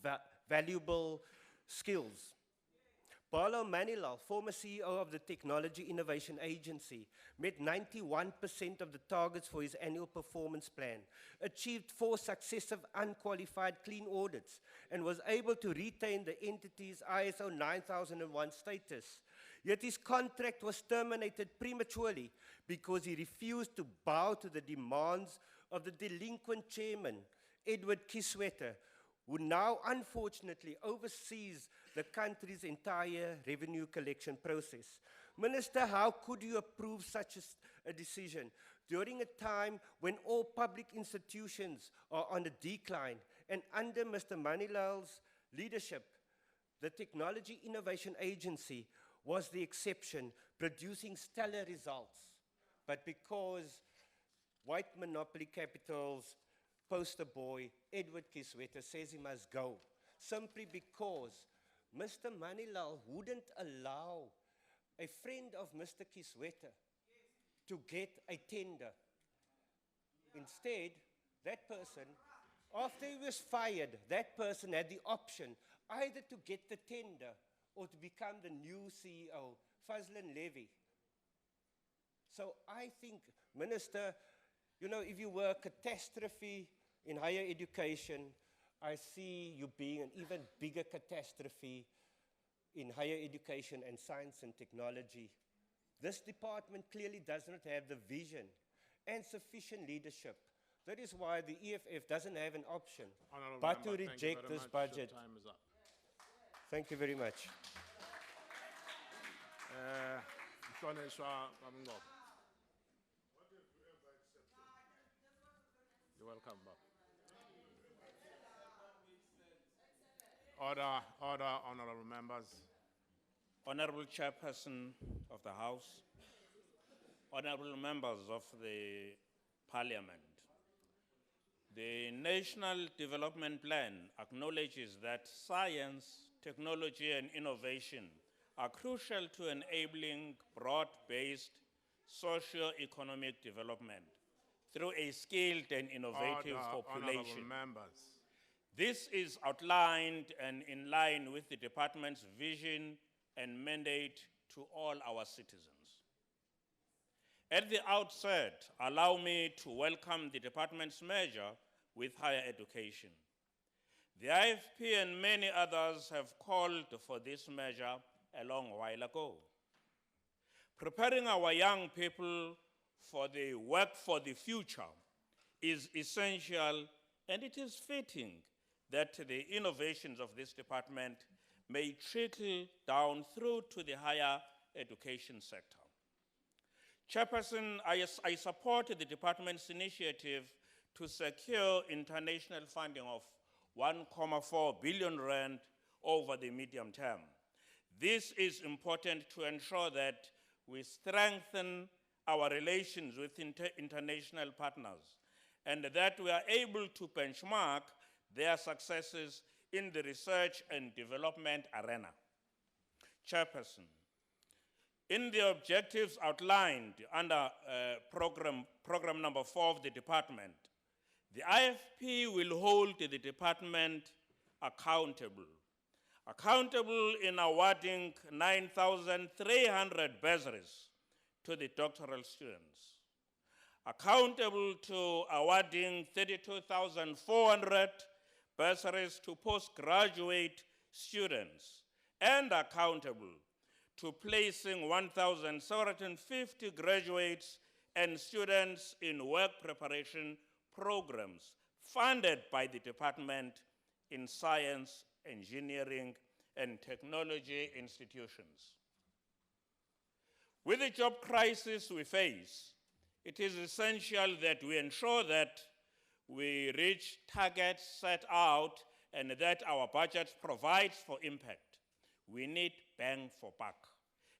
valuable skills. Barlow Manilal, former CEO of the Technology Innovation Agency, met 91% of the targets for his annual performance plan, achieved 4 successive unqualified clean audits, and was able to retain the entity's ISO 9001 status. Yet his contract was terminated prematurely because he refused to bow to the demands of the delinquent chairman, Edward Kiswetter, who now unfortunately oversees the country's entire revenue collection process. Minister, how could you approve such a decision during a time when all public institutions are on a decline, and under Mr. Manilal's leadership, the Technology Innovation Agency was the exception, producing stellar results? But because white monopoly capital's poster boy, Edward Kiswetter, says he must go, simply because Mr. Manilal wouldn't allow a friend of Mr. Kiswetter to get a tender. Instead, that person, after he was fired, that person had the option either to get the tender or to become the new CEO, Fazlin Levy. So I think, Minister, you know, if you were a catastrophe in higher education, I see you being an even bigger catastrophe in higher education and science and technology. This department clearly does not have the vision and sufficient leadership. That is why the EFF doesn't have an option Honourable but to Member, thank you reject very this much. Your budget. time is up. Thank you very much. Mhlonishwa Kamnqobo. You're welcome, Bob. Order, honourable members. Honourable Chairperson of the House, honourable members of the Parliament, the National Development Plan acknowledges that science, technology and innovation are crucial to enabling broad-based socio-economic development through a skilled and innovative population. Honourable members. This is outlined and in line with the department's vision and mandate to all our citizens. At the outset, allow me to welcome the department's merger with higher education. The IFP and many others have called for this measure a long while ago. Preparing our young people for the work for the future is essential, and it is fitting that the innovations of this department may trickle down through to the higher education sector. Chairperson, I support the department's initiative to secure international funding of 1.4 billion rand over the medium term. This is important to ensure that we strengthen our relations with international partners and that we are able to benchmark their successes in the research and development arena. Chairperson, in the objectives outlined under program number 4 of the department, the IFP will hold the department accountable in awarding 9,300 bursaries to the doctoral students, accountable to awarding 32,400 bursaries to postgraduate students, and accountable to placing 1,750 graduates and students in work preparation programs funded by the department in science, engineering, and technology institutions. With the job crisis we face, it is essential that we ensure that we reach targets set out and that our budget provides for impact. We need bang for buck.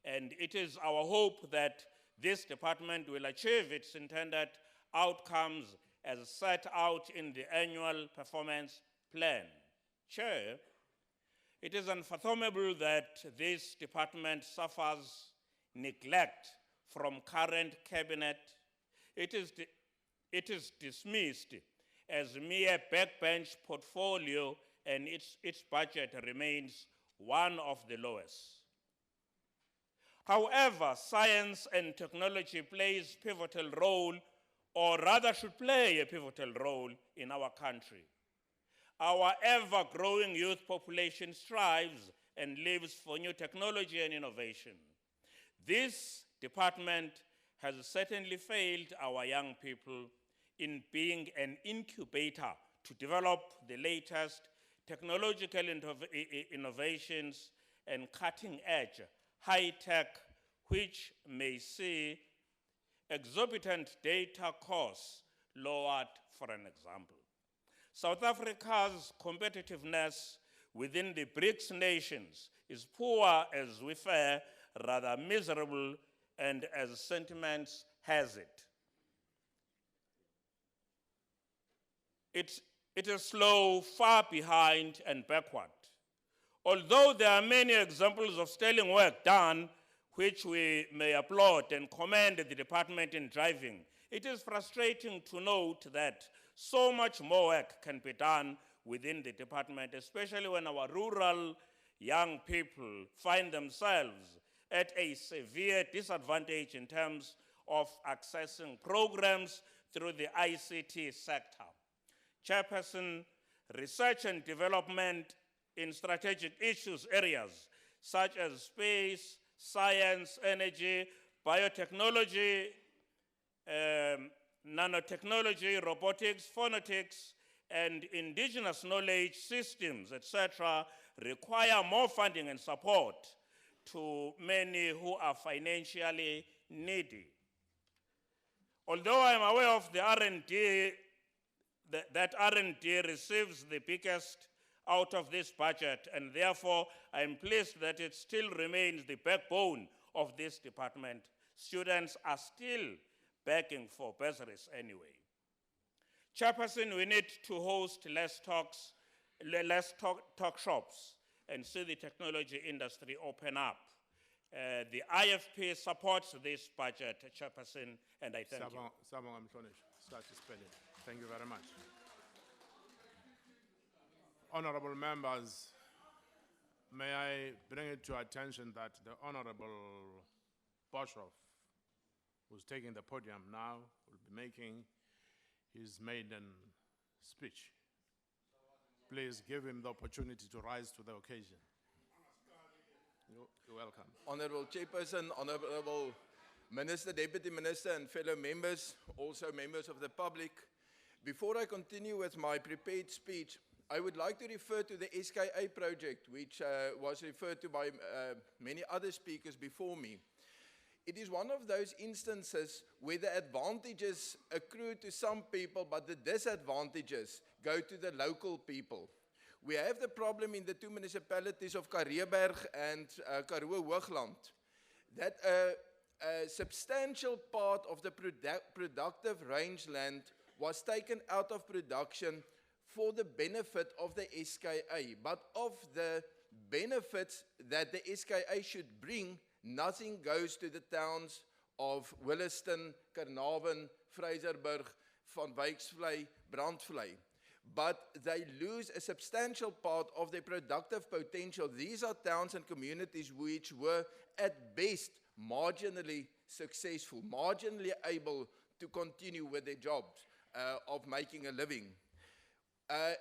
And it is our hope that this department will achieve its intended outcomes as set out in the annual performance plan. Chair, it is unfathomable that this department suffers neglect from current cabinet. It is dismissed as mere backbench portfolio, and its budget remains one of the lowest. However, science and technology plays pivotal role, or rather should play a pivotal role in our country. Our ever-growing youth population strives and lives for new technology and innovation. This department has certainly failed our young people in being an incubator to develop the latest technological innovations and cutting-edge high-tech, which may see exorbitant data costs lowered, for an example. South Africa's competitiveness within the BRICS nations is poor as we fare, rather miserable, and as sentiments has it. It is slow, far behind, and backward. Although there are many examples of sterling work done, which we may applaud and commend the department in driving, it is frustrating to note that so much more work can be done within the department, especially when our rural young people find themselves at a severe disadvantage in terms of accessing programs through the ICT sector. Chairperson, research and development in strategic issues areas such as space, science, energy, biotechnology, nanotechnology, robotics, phonetics, and indigenous knowledge systems, etc., require more funding and support to many who are financially needy. Although I am aware of the R&D, that R&D receives the biggest out of this budget, and therefore I am pleased that it still remains the backbone of this department. Students are still begging for bursaries anyway. Chairperson, we need to host less talk shops and see the technology industry open up. The IFP supports this budget, Chairperson, and I thank you. Thank you very much. Honourable members, may I bring it to attention that the Honourable Boshoff, who's taking the podium now, will be making his maiden speech. Please give him the opportunity to rise to the occasion. You're welcome. Honourable Chairperson, Honourable Minister, Deputy Minister, and fellow members, also members of the public. Before I continue with my prepared speech, I would like to refer to the SKA project, which was referred to by many other speakers before me. It is one of those instances where the advantages accrue to some people, but the disadvantages go to the local people. We have the problem in the two municipalities of Karreeberg and Karoo Hoogland, that a substantial part of the productive rangeland was taken out of production for the benefit of the SKA. But of the benefits that the SKA should bring, nothing goes to the towns of Williston, Carnarvon, Fraserburg, Van Wyksvlei, Brandvlei. But they lose a substantial part of their productive potential. These are towns and communities which were at best marginally successful, marginally able to continue with their jobs of making a living.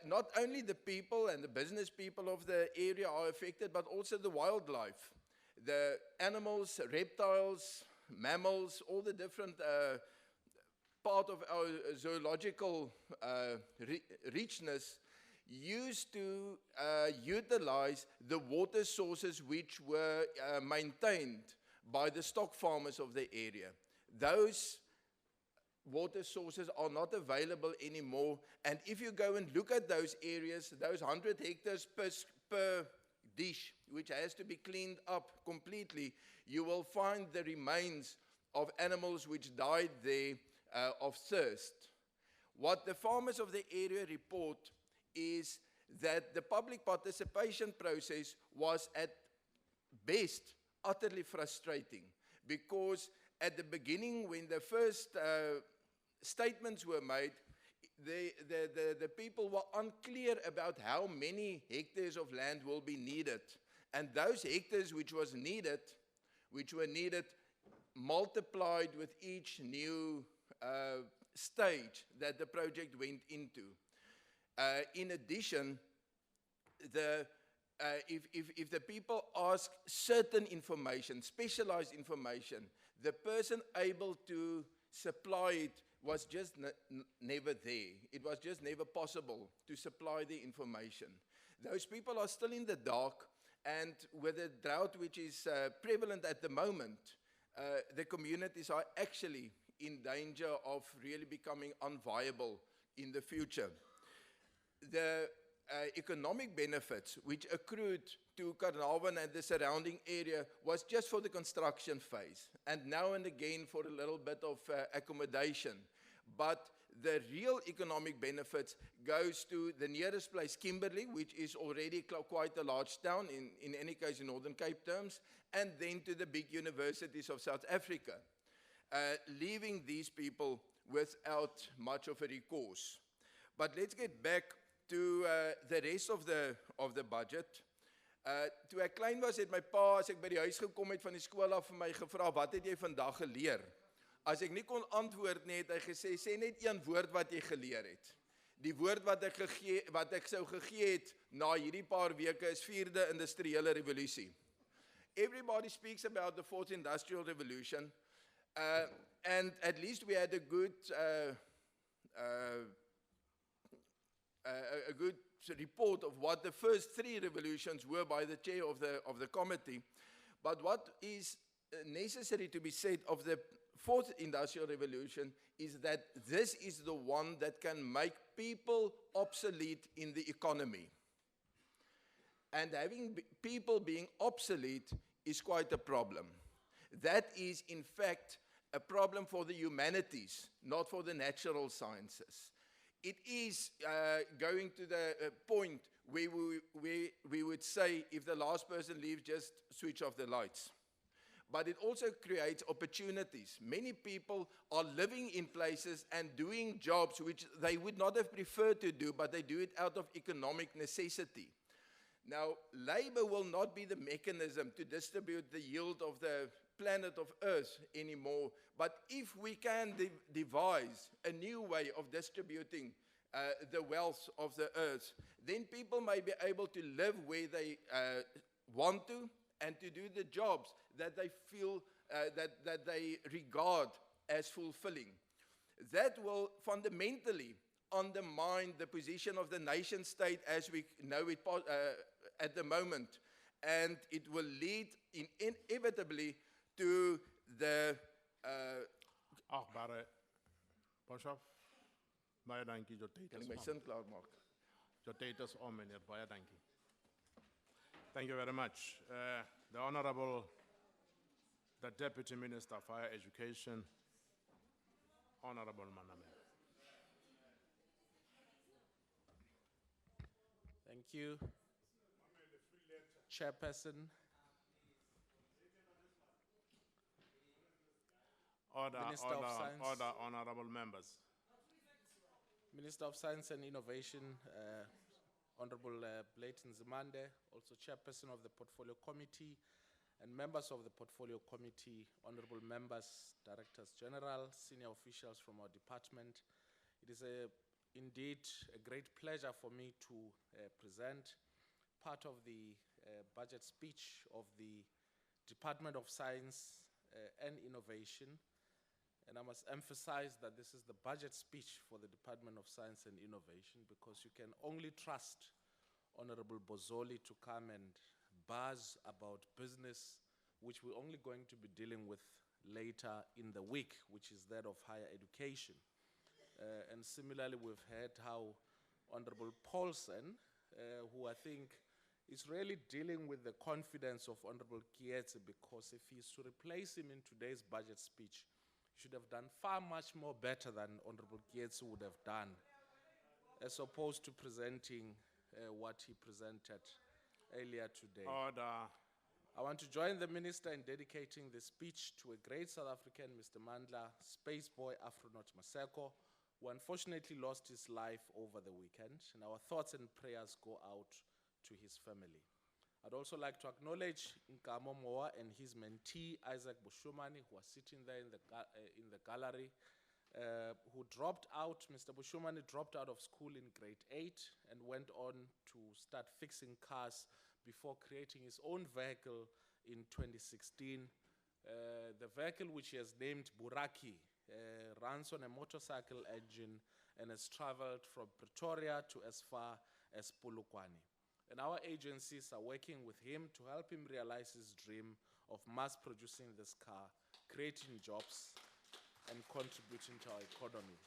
Not only the people and the business people of the area are affected, but also the wildlife. The animals, reptiles, mammals, all the different part of our zoological richness used to utilize the water sources which were maintained by the stock farmers of the area. Those water sources are not available anymore, and if you go and look at those areas, those 100 hectares per dish, which has to be cleaned up completely, you will find the remains of animals which died there of thirst. What the farmers of the area report is that the public participation process was at best utterly frustrating, because at the beginning, when the first statements were made, the people were unclear about how many hectares of land will be needed. And those hectares which were needed, multiplied with each new stage that the project went into. In addition, if the people ask certain information, specialized information, the person able to supply it was just never there. It was just never possible to supply the information. Those people are still in the dark, and with the drought which is prevalent at the moment, the communities are actually in danger of really becoming unviable in the future. The economic benefits which accrued to Carnarvon and the surrounding area was just for the construction phase, and now and again for a little bit of accommodation. But the real economic benefits goes to the nearest place, Kimberley, which is already quite a large town, in any case in Northern Cape terms, and then to the big universities of South Africa, leaving these people without much of a recourse. But let's get back to the rest of the budget. Toe ek klein was, het my pa, as ek by die huis gekom het van die skool af, vir my gevra, wat het jy vandag geleer? As ek nie kon antwoord nie, het hy gesê, sê net een woord wat jy geleer het. Die woord wat ek sou gegee het na hierdie paar weke is 4de industriële revolusie. Everybody speaks about the 4th industrial revolution, and at least we had a good report of what the first 3 revolutions were by the chair of the committee. But what is necessary to be said of the 4th industrial revolution is that this is the one that can make people obsolete in the economy. And having people being obsolete is quite a problem. That is, in fact, a problem for the humanities, not for the natural sciences. It is going to the point where we would say, if the last person leaves, just switch off the lights. But it also creates opportunities. Many people are living in places and doing jobs which they would not have preferred to do, but they do it out of economic necessity. Now, labor will not be the mechanism to distribute the yield of the planet of Earth anymore, but if we can devise a new way of distributing the wealth of the Earth, then people may be able to live where they want to, and to do the jobs that they feel, that they regard as fulfilling. That will fundamentally undermine the position of the nation state as we know it at the moment, and it will lead inevitably to the... Achtbare Boshoff, baie dankie, jou tyd Kan is ek my om. sin klaar maak? Jou tyd is om, meneer, baie dankie. Thank you very much. The Honourable, the Deputy Minister for Higher Education, Honourable Maname. Thank you, Chairperson. Minister of Science. Order, honourable members. Minister of Science and Innovation, Honourable Latent Zimande, also Chairperson of the Portfolio Committee, and members of the Portfolio Committee, Honourable members, Directors General, senior officials from our department. It is indeed a great pleasure for me to present part of the budget speech of the Department of Science and Innovation. And I must emphasize that this is the budget speech for the Department of Science and Innovation, because you can only trust Honourable Bozoli to come and buzz about business, which we're only going to be dealing with later in the week, which is that of higher education. And similarly, we've heard how Honourable Paulsen, who I think is really dealing with the confidence of Honourable Kietse, because if he's to replace him in today's budget speech, he should have done far much more better than Honourable Kietse would have done, as opposed to presenting what he presented earlier today. Order. I want to join the Minister in dedicating the speech to a great South African, Mr. Mandla, space boy Afronaut Maseko, who unfortunately lost his life over the weekend, and our thoughts and prayers go out to his family. I'd also like to acknowledge Nkamo Moa and his mentee, Isaac Bushumani, who are sitting there in the gallery, who dropped out. Mr. Bushumani dropped out of school in grade 8 and went on to start fixing cars before creating his own vehicle in 2016. The vehicle, which he has named Buraki, runs on a motorcycle engine and has traveled from Pretoria to as far as Polokwane. And our agencies are working with him to help him realize his dream of mass producing this car, creating jobs, and contributing to our economy.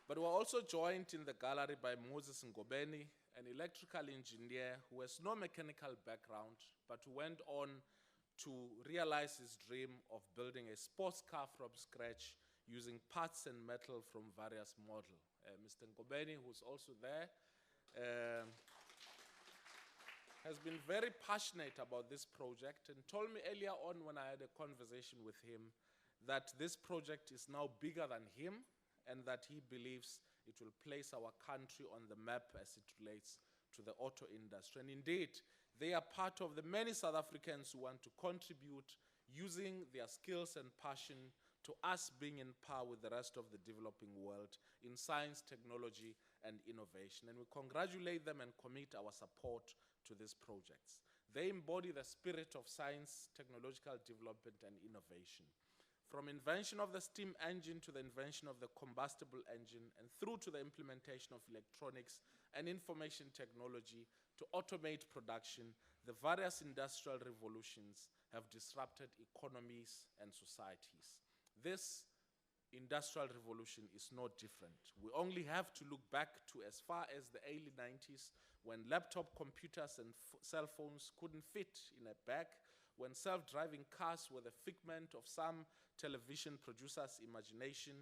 But we're also joined in the gallery by Moses Ngobeni, an electrical engineer who has no mechanical background, but who went on to realize his dream of building a sports car from scratch using parts and metal from various models. Mr. Ngobeni, who's also there, has been very passionate about this project and told me earlier on when I had a conversation with him that this project is now bigger than him, and that he believes it will place our country on the map as it relates to the auto industry. And indeed, they are part of the many South Africans who want to contribute using their skills and passion to us being in par with the rest of the developing world in science, technology, and innovation. And we congratulate them and commit our support to these projects. They embody the spirit of science, technological development, and innovation. From invention of the steam engine to the invention of the combustible engine, and through to the implementation of electronics and information technology to automate production, the various industrial revolutions have disrupted economies and societies. This industrial revolution is no different. We only have to look back to as far as the early 90s, when laptop computers and cell phones couldn't fit in a bag, when self-driving cars were the figment of some television producers' imagination,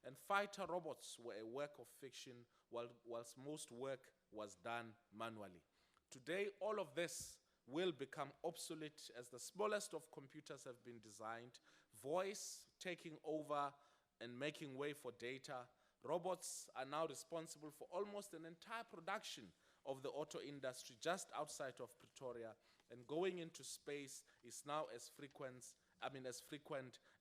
and fighter robots were a work of fiction, whilst most work was done manually. Today, all of this will become obsolete as the smallest of computers have been designed, voice taking over and making way for data. Robots are now responsible for almost an entire production of the auto industry just outside of Pretoria, and going into space is now as frequent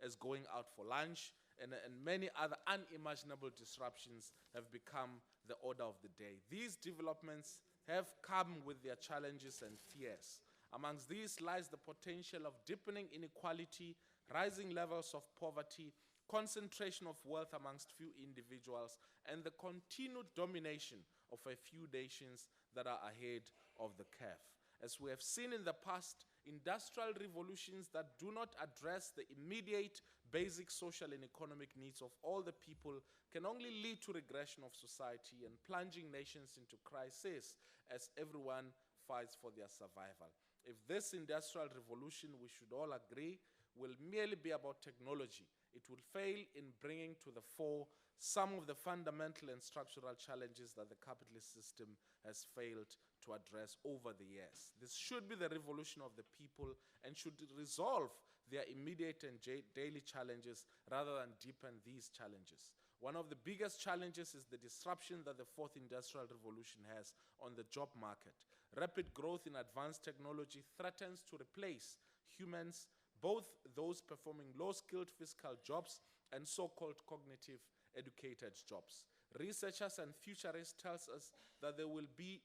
as going out for lunch, and many other unimaginable disruptions have become the order of the day. These developments have come with their challenges and fears. Amongst these lies the potential of deepening inequality, rising levels of poverty, concentration of wealth amongst few individuals, and the continued domination of a few nations that are ahead of the curve. As we have seen in the past, industrial revolutions that do not address the immediate basic social and economic needs of all the people can only lead to regression of society and plunging nations into crisis as everyone fights for their survival. If this industrial revolution, we should all agree, will merely be about technology, it will fail in bringing to the fore some of the fundamental and structural challenges that the capitalist system has failed to address over the years. This should be the revolution of the people and should resolve their immediate and daily challenges rather than deepen these challenges. One of the biggest challenges is the disruption that the fourth industrial revolution has on the job market. Rapid growth in advanced technology threatens to replace humans, both those performing low-skilled physical jobs and so-called cognitive educated jobs. Researchers and futurists tell us that there will be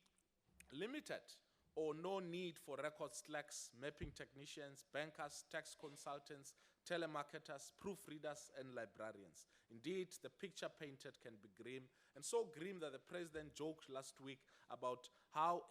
limited or no need for record slacks, mapping technicians, bankers, tax consultants, telemarketers, proofreaders, and librarians. Indeed, the picture painted can be grim, and so grim that the president joked last week about how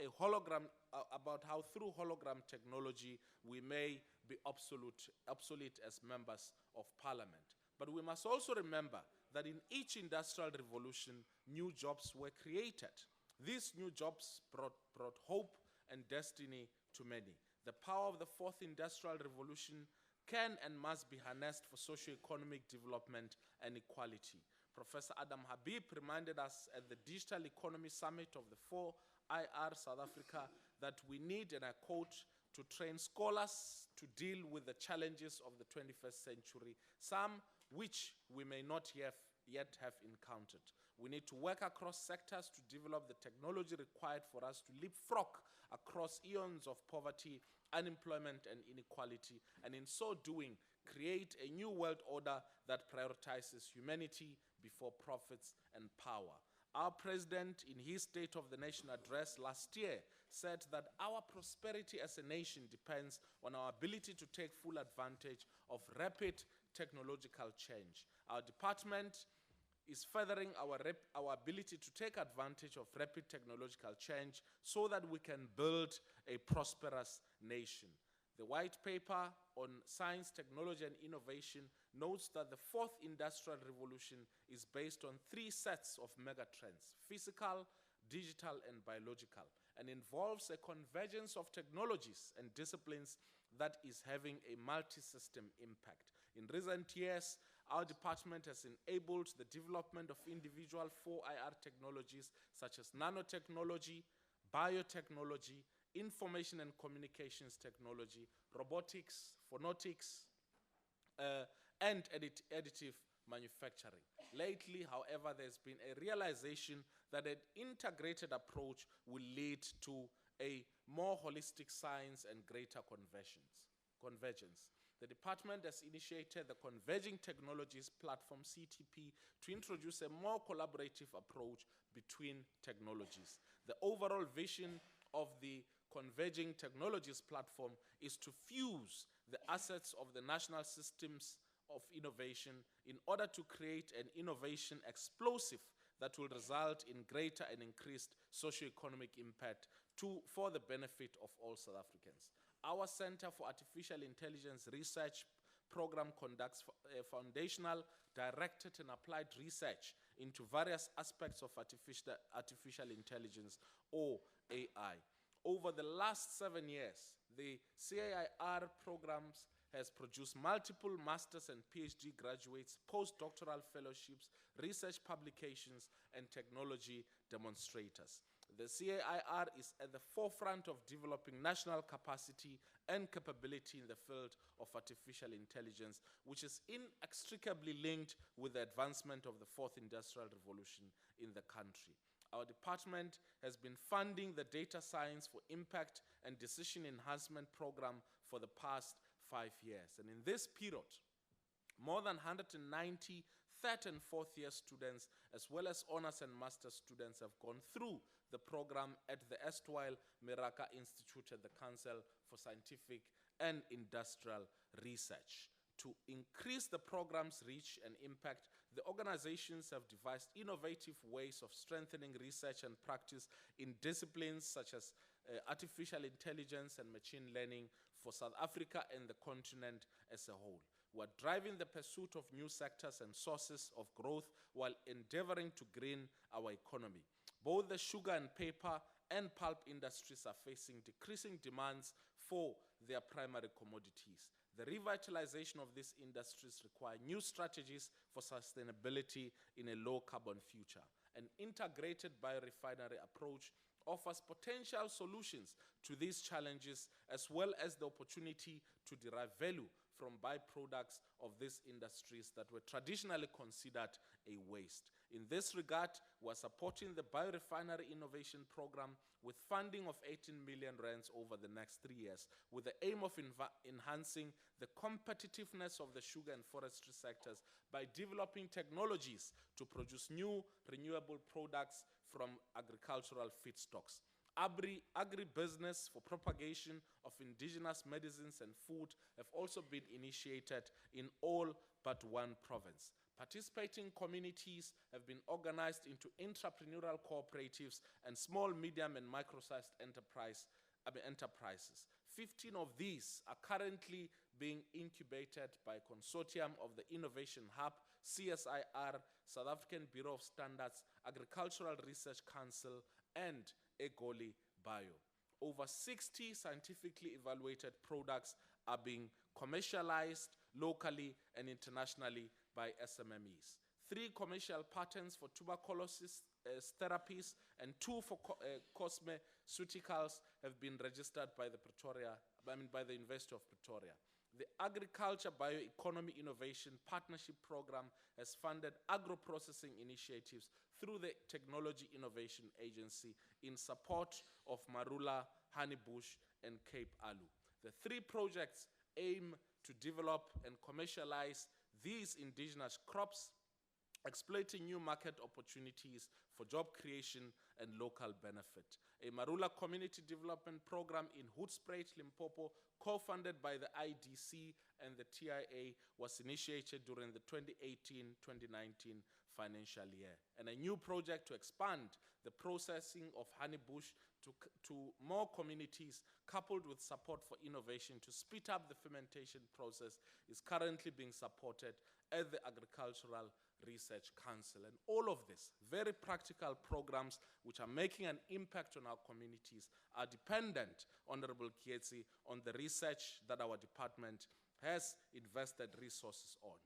through hologram technology we may be obsolete as members of parliament. But we must also remember that in each industrial revolution, new jobs were created. These new jobs brought hope and destiny to many. The power of the fourth industrial revolution can and must be harnessed for socio-economic development and equality. Professor Adam Habib reminded us at the Digital Economy Summit of the 4IR South Africa that we need, and I quote, to train scholars to deal with the challenges of the 21st century, some which we may not yet have encountered. We need to work across sectors to develop the technology required for us to leapfrog across eons of poverty, unemployment, and inequality, and in so doing, create a new world order that prioritizes humanity before profits and power. Our president, in his State of the Nation address last year, said that our prosperity as a nation depends on our ability to take full advantage of rapid technological change. Our department is furthering our ability to take advantage of rapid technological change so that we can build a prosperous nation. The white paper on science, technology, and innovation notes that the fourth industrial revolution is based on 3 sets of megatrends: physical, digital, and biological, and involves a convergence of technologies and disciplines that is having a multi-system impact. In recent years, our department has enabled the development of individual 4IR technologies such as nanotechnology, biotechnology, information and communications technology, robotics, phonetics, and additive manufacturing. Lately, however, there's been a realization that an integrated approach will lead to a more holistic science and greater convergence. The department has initiated the Converging Technologies Platform, CTP, to introduce a more collaborative approach between technologies. The overall vision of the Converging Technologies Platform is to fuse the assets of the national systems of innovation in order to create an innovation explosive that will result in greater and increased socio-economic impact for the benefit of all South Africans. Our Center for Artificial Intelligence Research Program conducts foundational, directed, and applied research into various aspects of artificial intelligence, or AI. Over the last 7 years, the CAIR programs has produced multiple master's and PhD graduates, postdoctoral fellowships, research publications, and technology demonstrators. The CAIR is at the forefront of developing national capacity and capability in the field of artificial intelligence, which is inextricably linked with the advancement of the fourth industrial revolution in the country. Our department has been funding the Data Science for Impact and Decision Enhancement program for the past 5 years. And in this period, more than 190 third and fourth year students, as well as honors and master's students, have gone through the program at the erstwhile Meraka Institute at the Council for Scientific and Industrial Research. To increase the program's reach and impact, the organizations have devised innovative ways of strengthening research and practice in disciplines such as artificial intelligence and machine learning for South Africa and the continent as a whole. We're driving the pursuit of new sectors and sources of growth while endeavoring to green our economy. Both the sugar and paper and pulp industries are facing decreasing demands for their primary commodities. The revitalization of these industries require new strategies for sustainability in a low-carbon future. An integrated biorefinery approach offers potential solutions to these challenges, as well as the opportunity to derive value from byproducts of these industries that were traditionally considered a waste. In this regard, we're supporting the Biorefinery Innovation Program with funding of 18 million rands over the next 3 years, with the aim of enhancing the competitiveness of the sugar and forestry sectors by developing technologies to produce new renewable products from agricultural feedstocks. agribusiness for propagation of indigenous medicines and food have also been initiated in all but one province. Participating communities have been organized into entrepreneurial cooperatives and small, medium, and micro-sized enterprises. 15 of these are currently being incubated by a consortium of the Innovation Hub, CSIR, South African Bureau of Standards, Agricultural Research Council, and Egoli Bio. Over 60 scientifically evaluated products are being commercialized locally and internationally by SMMEs. 3 commercial patents for tuberculosis therapies and 2 for cosmeceuticals have been registered by the University of Pretoria. The Agriculture Bioeconomy Innovation Partnership Program has funded agro-processing initiatives through the Technology Innovation Agency in support of Marula, Honeybush, and Cape Alu. The 3 projects aim to develop and commercialize these indigenous crops, exploiting new market opportunities for job creation and local benefit. A Marula Community Development Program in Hoedspruit, Limpopo, co-funded by the IDC and the TIA, was initiated during the 2018-2019 financial year. And a new project to expand the processing of honeybush to more communities, coupled with support for innovation to speed up the fermentation process, is currently being supported at the Agricultural Research Council. And all of this, very practical programs which are making an impact on our communities, are dependent, Honourable Kietsi, on the research that our department has invested resources on.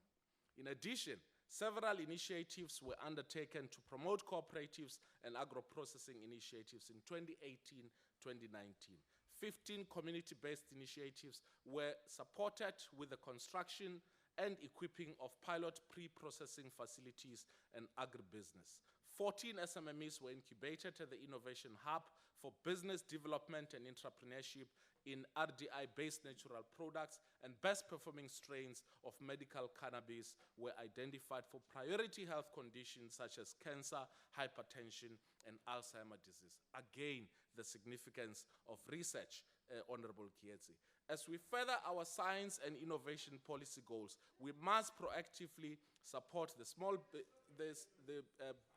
In addition, several initiatives were undertaken to promote cooperatives and agro-processing initiatives in 2018-2019. 15 community-based initiatives were supported with the construction and equipping of pilot pre-processing facilities and agribusiness. 14 SMMEs were incubated at the Innovation Hub for business development and entrepreneurship in RDI-based natural products, and best-performing strains of medical cannabis were identified for priority health conditions such as cancer, hypertension, and Alzheimer's disease. Again, the significance of research, Honourable Kietsi. As we further our science and innovation policy goals, we must proactively support the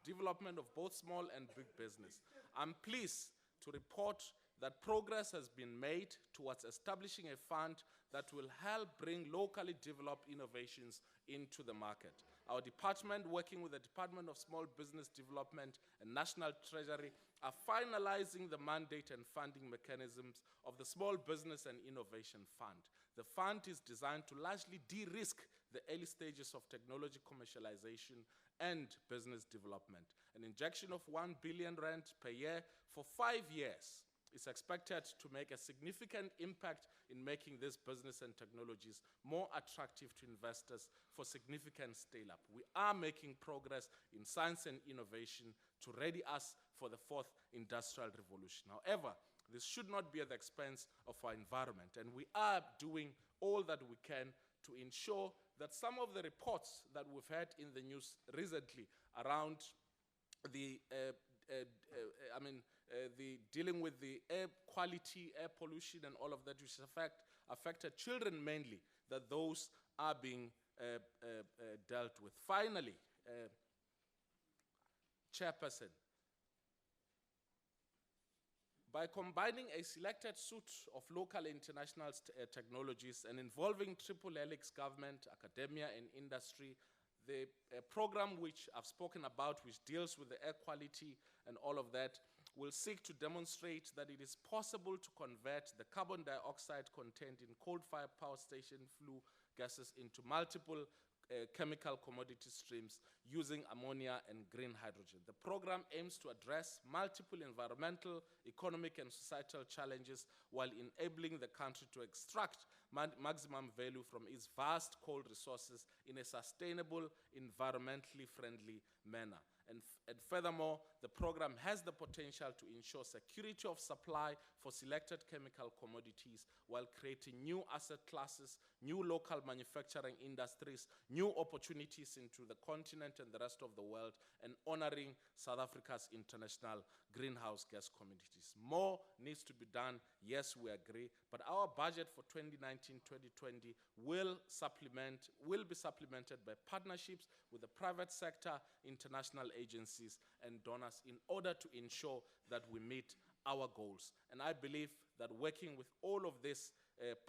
development of both small and big business. I'm pleased to report that progress has been made towards establishing a fund that will help bring locally developed innovations into the market. Our department, working with the Department of Small Business Development and National Treasury, are finalizing the mandate and funding mechanisms of the Small Business and Innovation Fund. The fund is designed to largely de-risk the early stages of technology commercialization and business development. An injection of 1 billion rand per year for 5 years is expected to make a significant impact in making this business and technologies more attractive to investors for significant scale-up. We are making progress in science and innovation to ready us for the 4th industrial revolution. However, this should not be at the expense of our environment, and we are doing all that we can to ensure that some of the reports that we've had in the news recently around the dealing with the air quality, air pollution, and all of that, which affected children mainly, that those are being dealt with. Finally, Chairperson, by combining a selected suite of local international technologies and involving triple helix government, academia, and industry, the program which I've spoken about, which deals with the air quality and all of that, will seek to demonstrate that it is possible to convert the carbon dioxide content in coal-fired power station flue gases into multiple chemical commodity streams using ammonia and green hydrogen. The program aims to address multiple environmental, economic, and societal challenges while enabling the country to extract maximum value from its vast coal resources in a sustainable, environmentally friendly manner. And furthermore, the program has the potential to ensure security of supply for selected chemical commodities while creating new asset classes, new local manufacturing industries, new opportunities into the continent and the rest of the world, and honoring South Africa's international greenhouse gas communities. More needs to be done, yes, we agree, but our budget for 2019-2020 will be supplemented by partnerships with the private sector, international agencies, and donors in order to ensure that we meet our goals. And I believe that working with all of these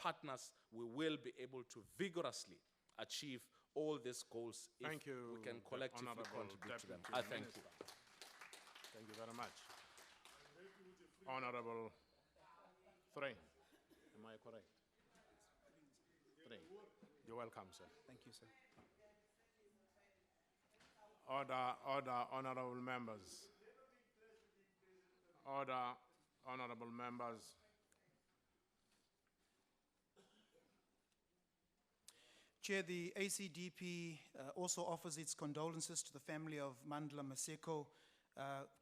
partners, we will be able to vigorously achieve all these goals if Thank you, we can the collectively Honourable contribute to them. Deputy I thank you. Minister. Thank you very much. Honourable 3. Am I correct? 3. You're welcome, sir. Thank you, sir. Order, honourable members. Order, honourable members. Chair, the ACDP also offers its condolences to the family of Mandla Maseko,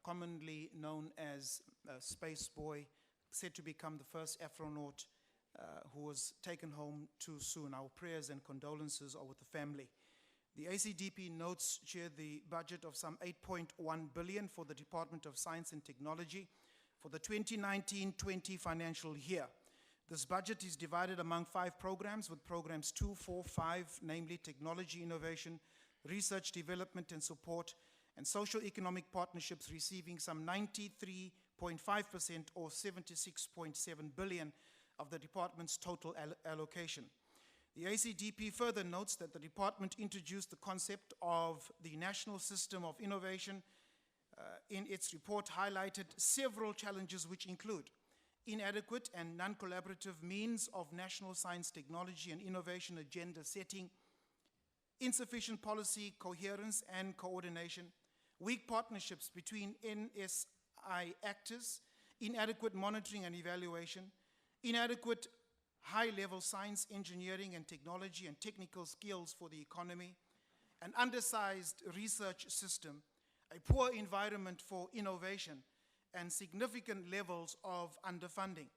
commonly known as Space Boy, said to become the first Afronaut who was taken home too soon. Our prayers and condolences are with the family. The ACDP notes, Chair, the budget of some 8.1 billion for the Department of Science and Technology for the 2019-20 financial year. This budget is divided among 5 programs, with programs 2, 4, 5, namely technology innovation, research, development and support, and socio-economic partnerships receiving some 93.5% or 76.7 billion of the department's total allocation. The ACDP further notes that the department introduced the concept of the National System of Innovation. In its report highlighted several challenges which include inadequate and non-collaborative means of national science, technology, and innovation agenda setting, insufficient policy coherence and coordination, weak partnerships between NSI actors, inadequate monitoring and evaluation, inadequate high-level science, engineering, and technology and technical skills for the economy, an undersized research system, a poor environment for innovation, and significant levels of underfunding.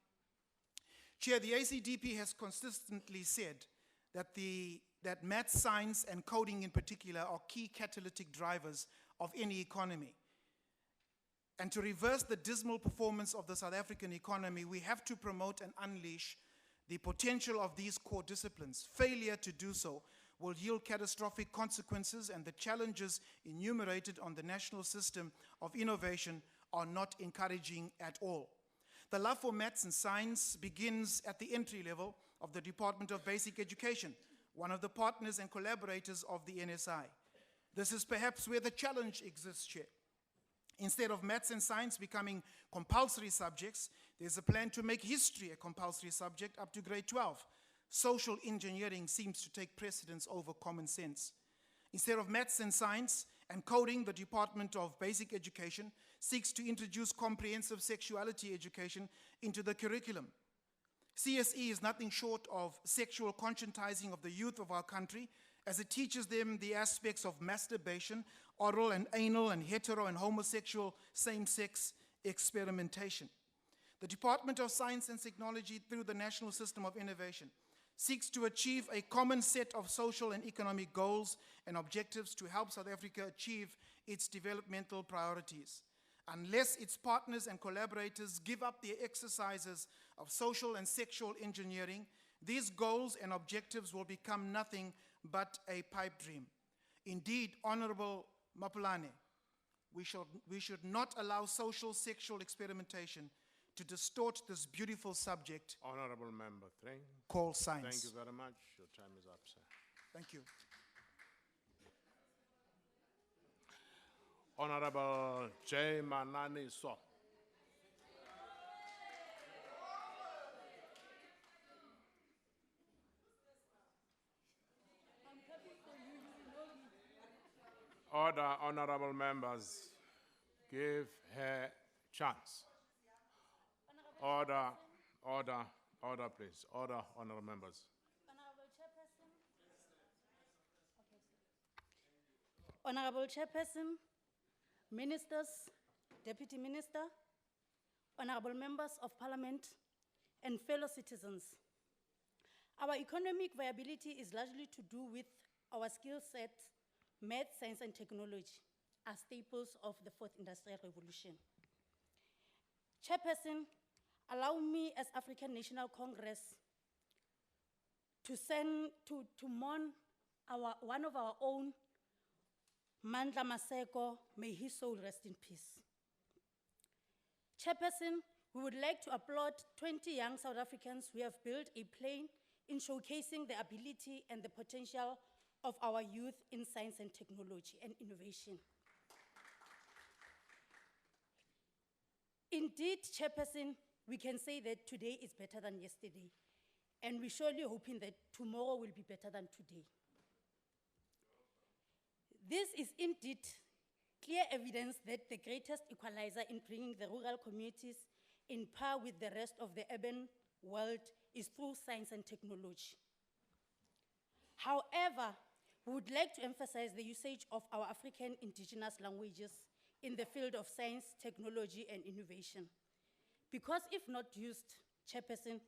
Chair, the ACDP has consistently said that math, science, and coding in particular are key catalytic drivers of any economy. And to reverse the dismal performance of the South African economy, we have to promote and unleash the potential of these core disciplines. Failure to do so will yield catastrophic consequences, and the challenges enumerated on the National System of Innovation are not encouraging at all. The love for maths and science begins at the entry level of the Department of Basic Education, one of the partners and collaborators of the NSI. This is perhaps where the challenge exists, Chair. Instead of maths and science becoming compulsory subjects, there's a plan to make history a compulsory subject up to grade 12. Social engineering seems to take precedence over common sense. Instead of maths and science and coding, the Department of Basic Education seeks to introduce comprehensive sexuality education into the curriculum. CSE is nothing short of sexual conscientizing of the youth of our country, as it teaches them the aspects of masturbation, oral and anal and hetero and homosexual same-sex experimentation. The Department of Science and Technology, through the National System of Innovation, seeks to achieve a common set of social and economic goals and objectives to help South Africa achieve its developmental priorities. Unless its partners and collaborators give up their exercises of social and sexual engineering, these goals and objectives will become nothing but a pipe dream. Indeed, Honourable Mapulane, we should not allow social sexual experimentation to distort this beautiful subject. Honourable Member 3. Called science. Thank you very much. Your time is up, sir. Thank you. Honourable J. Manani So. Order, honourable members. Give her chance. Order, please. Order, honourable members. Honourable Chairperson. Okay, sir. Honourable Chairperson, ministers, deputy minister, honorable members of parliament, and fellow citizens. Our economic viability is largely to do with our skill sets, math, science, and technology as staples of the fourth industrial revolution. Chairperson, allow me as African National Congress to mourn one of our own, Mandla Maseko, may his soul rest in peace. Chairperson, we would like to applaud 20 young South Africans who have built a plane in showcasing the ability and the potential of our youth in science and technology and innovation. Indeed, Chairperson, we can say that today is better than yesterday, and we're surely hoping that tomorrow will be better than today. This is indeed clear evidence that the greatest equalizer in bringing the rural communities in par with the rest of the urban world is through science and technology. However, we would like to emphasize the usage of our African indigenous languages in the field of science, technology, and innovation. Because if not used, Chairperson,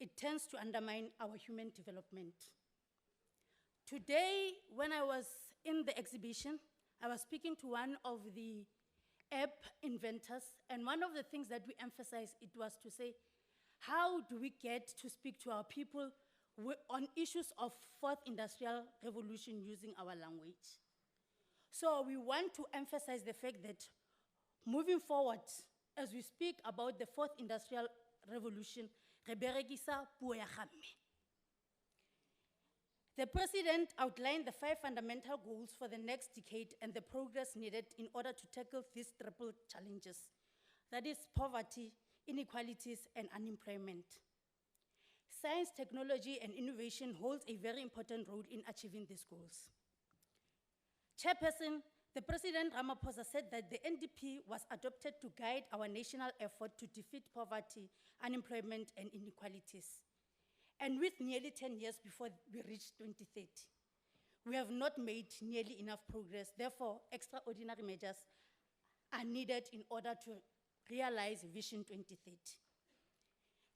it tends to undermine our human development. Today, when I was in the exhibition, I was speaking to one of the app inventors, and one of the things that we emphasized, it was to say, how do we get to speak to our people on issues of fourth industrial revolution using our language? So we want to emphasize the fact that moving forward, as we speak about the fourth industrial revolution, re berekisa puo ya gamme. The President outlined the 5 fundamental goals for the next decade and the progress needed in order to tackle these triple challenges. That is poverty, inequalities, and unemployment. Science, technology, and innovation holds a very important role in achieving these goals. Chairperson, the President Ramapo said that the NDP was adopted to guide our national effort to defeat poverty, unemployment, and inequalities. And with nearly 10 years before we reach 2030, we have not made nearly enough progress. Therefore, extraordinary measures are needed in order to realize Vision 2030.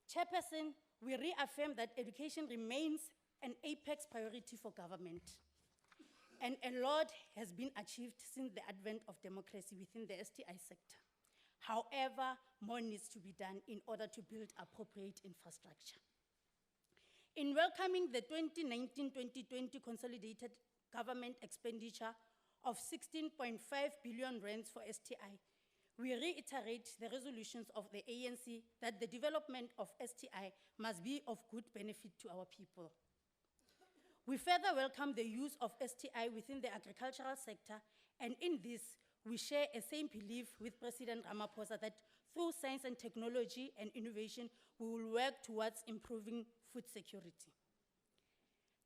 Chairperson, we reaffirm that education remains an apex priority for government. And a lot has been achieved since the advent of democracy within the STI sector. However, more needs to be done in order to build appropriate infrastructure. In welcoming the 2019-2020 consolidated government expenditure of 16.5 billion rands for STI, we reiterate the resolutions of the ANC that the development of STI must be of good benefit to our people. We further welcome the use of STI within the agricultural sector, and in this, we share a same belief with President Ramaphosa that through science and technology and innovation, we will work towards improving food security.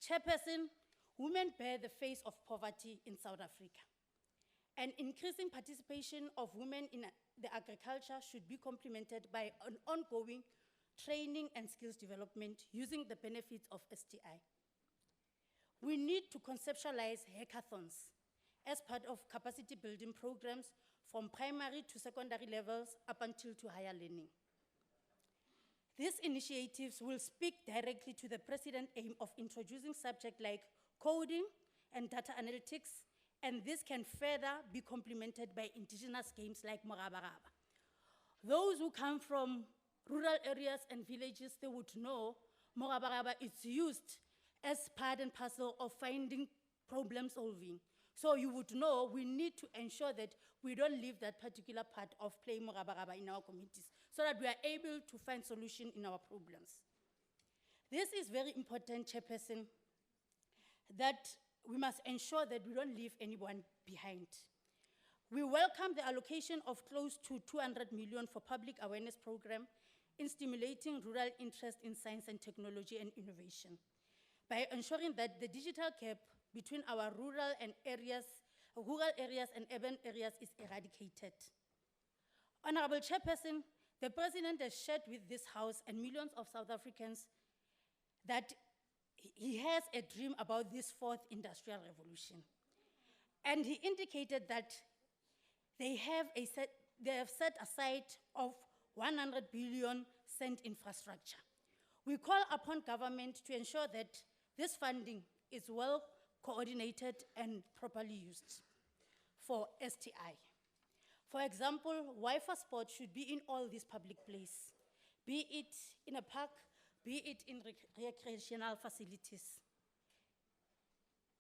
Chairperson, women bear the face of poverty in South Africa, and increasing participation of women in the agriculture should be complemented by an ongoing training and skills development using the benefits of STI. We need to conceptualize hackathons as part of capacity building programs from primary to secondary levels up until to higher learning. These initiatives will speak directly to the President's aim of introducing subjects like coding and data analytics, and this can further be complemented by indigenous games like Morabaraba. Those who come from rural areas and villages, they would know Morabaraba is used as part and parcel of finding problem solving. So you would know we need to ensure that we don't leave that particular part of playing Morabaraba in our communities so that we are able to find solutions in our problems. This is very important, Chairperson, that we must ensure that we don't leave anyone behind. We welcome the allocation of close to 200 million for public awareness program in stimulating rural interest in science and technology and innovation by ensuring that the digital gap between our rural areas and urban areas is eradicated. Honourable Chairperson, the President has shared with this House and millions of South Africans that he has a dream about this fourth industrial revolution. And he indicated that they have set aside of 100 billion cent infrastructure. We call upon government to ensure that this funding is well coordinated and properly used for STI. For example, Wi-Fi spot should be in all these public places, be it in a park, be it in recreational facilities.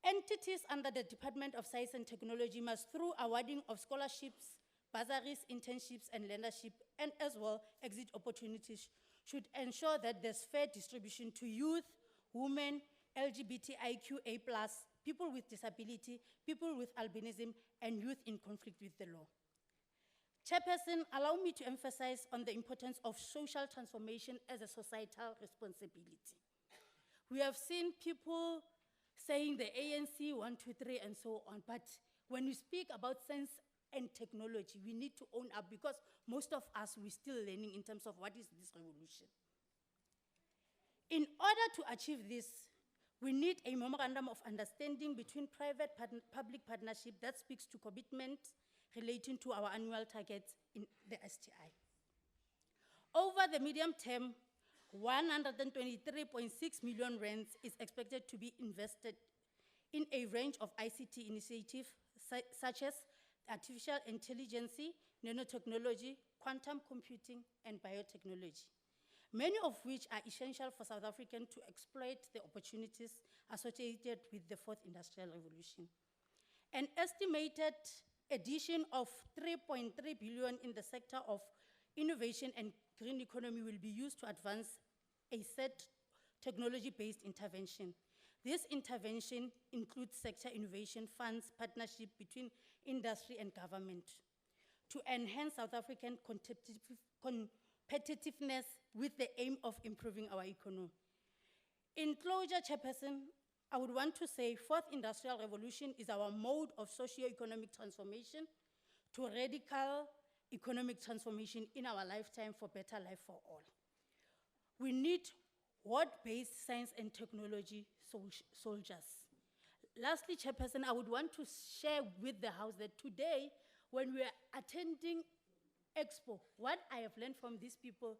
Entities under the Department of Science and Technology must, through awarding of scholarships, bursaries, internships, and learnership, and as well exit opportunities, should ensure that there's fair distribution to youth, women, LGBTIQA+, people with disability, people with albinism, and youth in conflict with the law. Chairperson, allow me to emphasize on the importance of social transformation as a societal responsibility. We have seen people saying the ANC 1, 2, 3, and so on, but when we speak about science and technology, we need to own up because most of us, we're still learning in terms of what is this revolution. In order to achieve this, we need a memorandum of understanding between public partnership that speaks to commitment relating to our annual targets in the STI. Over the medium term, 123.6 million rands is expected to be invested in a range of ICT initiatives such as artificial intelligence, nanotechnology, quantum computing, and biotechnology, many of which are essential for South Africans to exploit the opportunities associated with the fourth industrial revolution. An estimated addition of 3.3 billion in the sector of innovation and green economy will be used to advance a set technology-based intervention. This intervention includes sector innovation funds, partnership between industry and government to enhance South African competitiveness with the aim of improving our economy. In closure, Chairperson, I would want to say fourth industrial revolution is our mode of socio-economic transformation to radical economic transformation in our lifetime for better life for all. We need word-based science and technology soldiers. Lastly, Chairperson, I would want to share with the House that today, when we are attending Expo, what I have learned from these people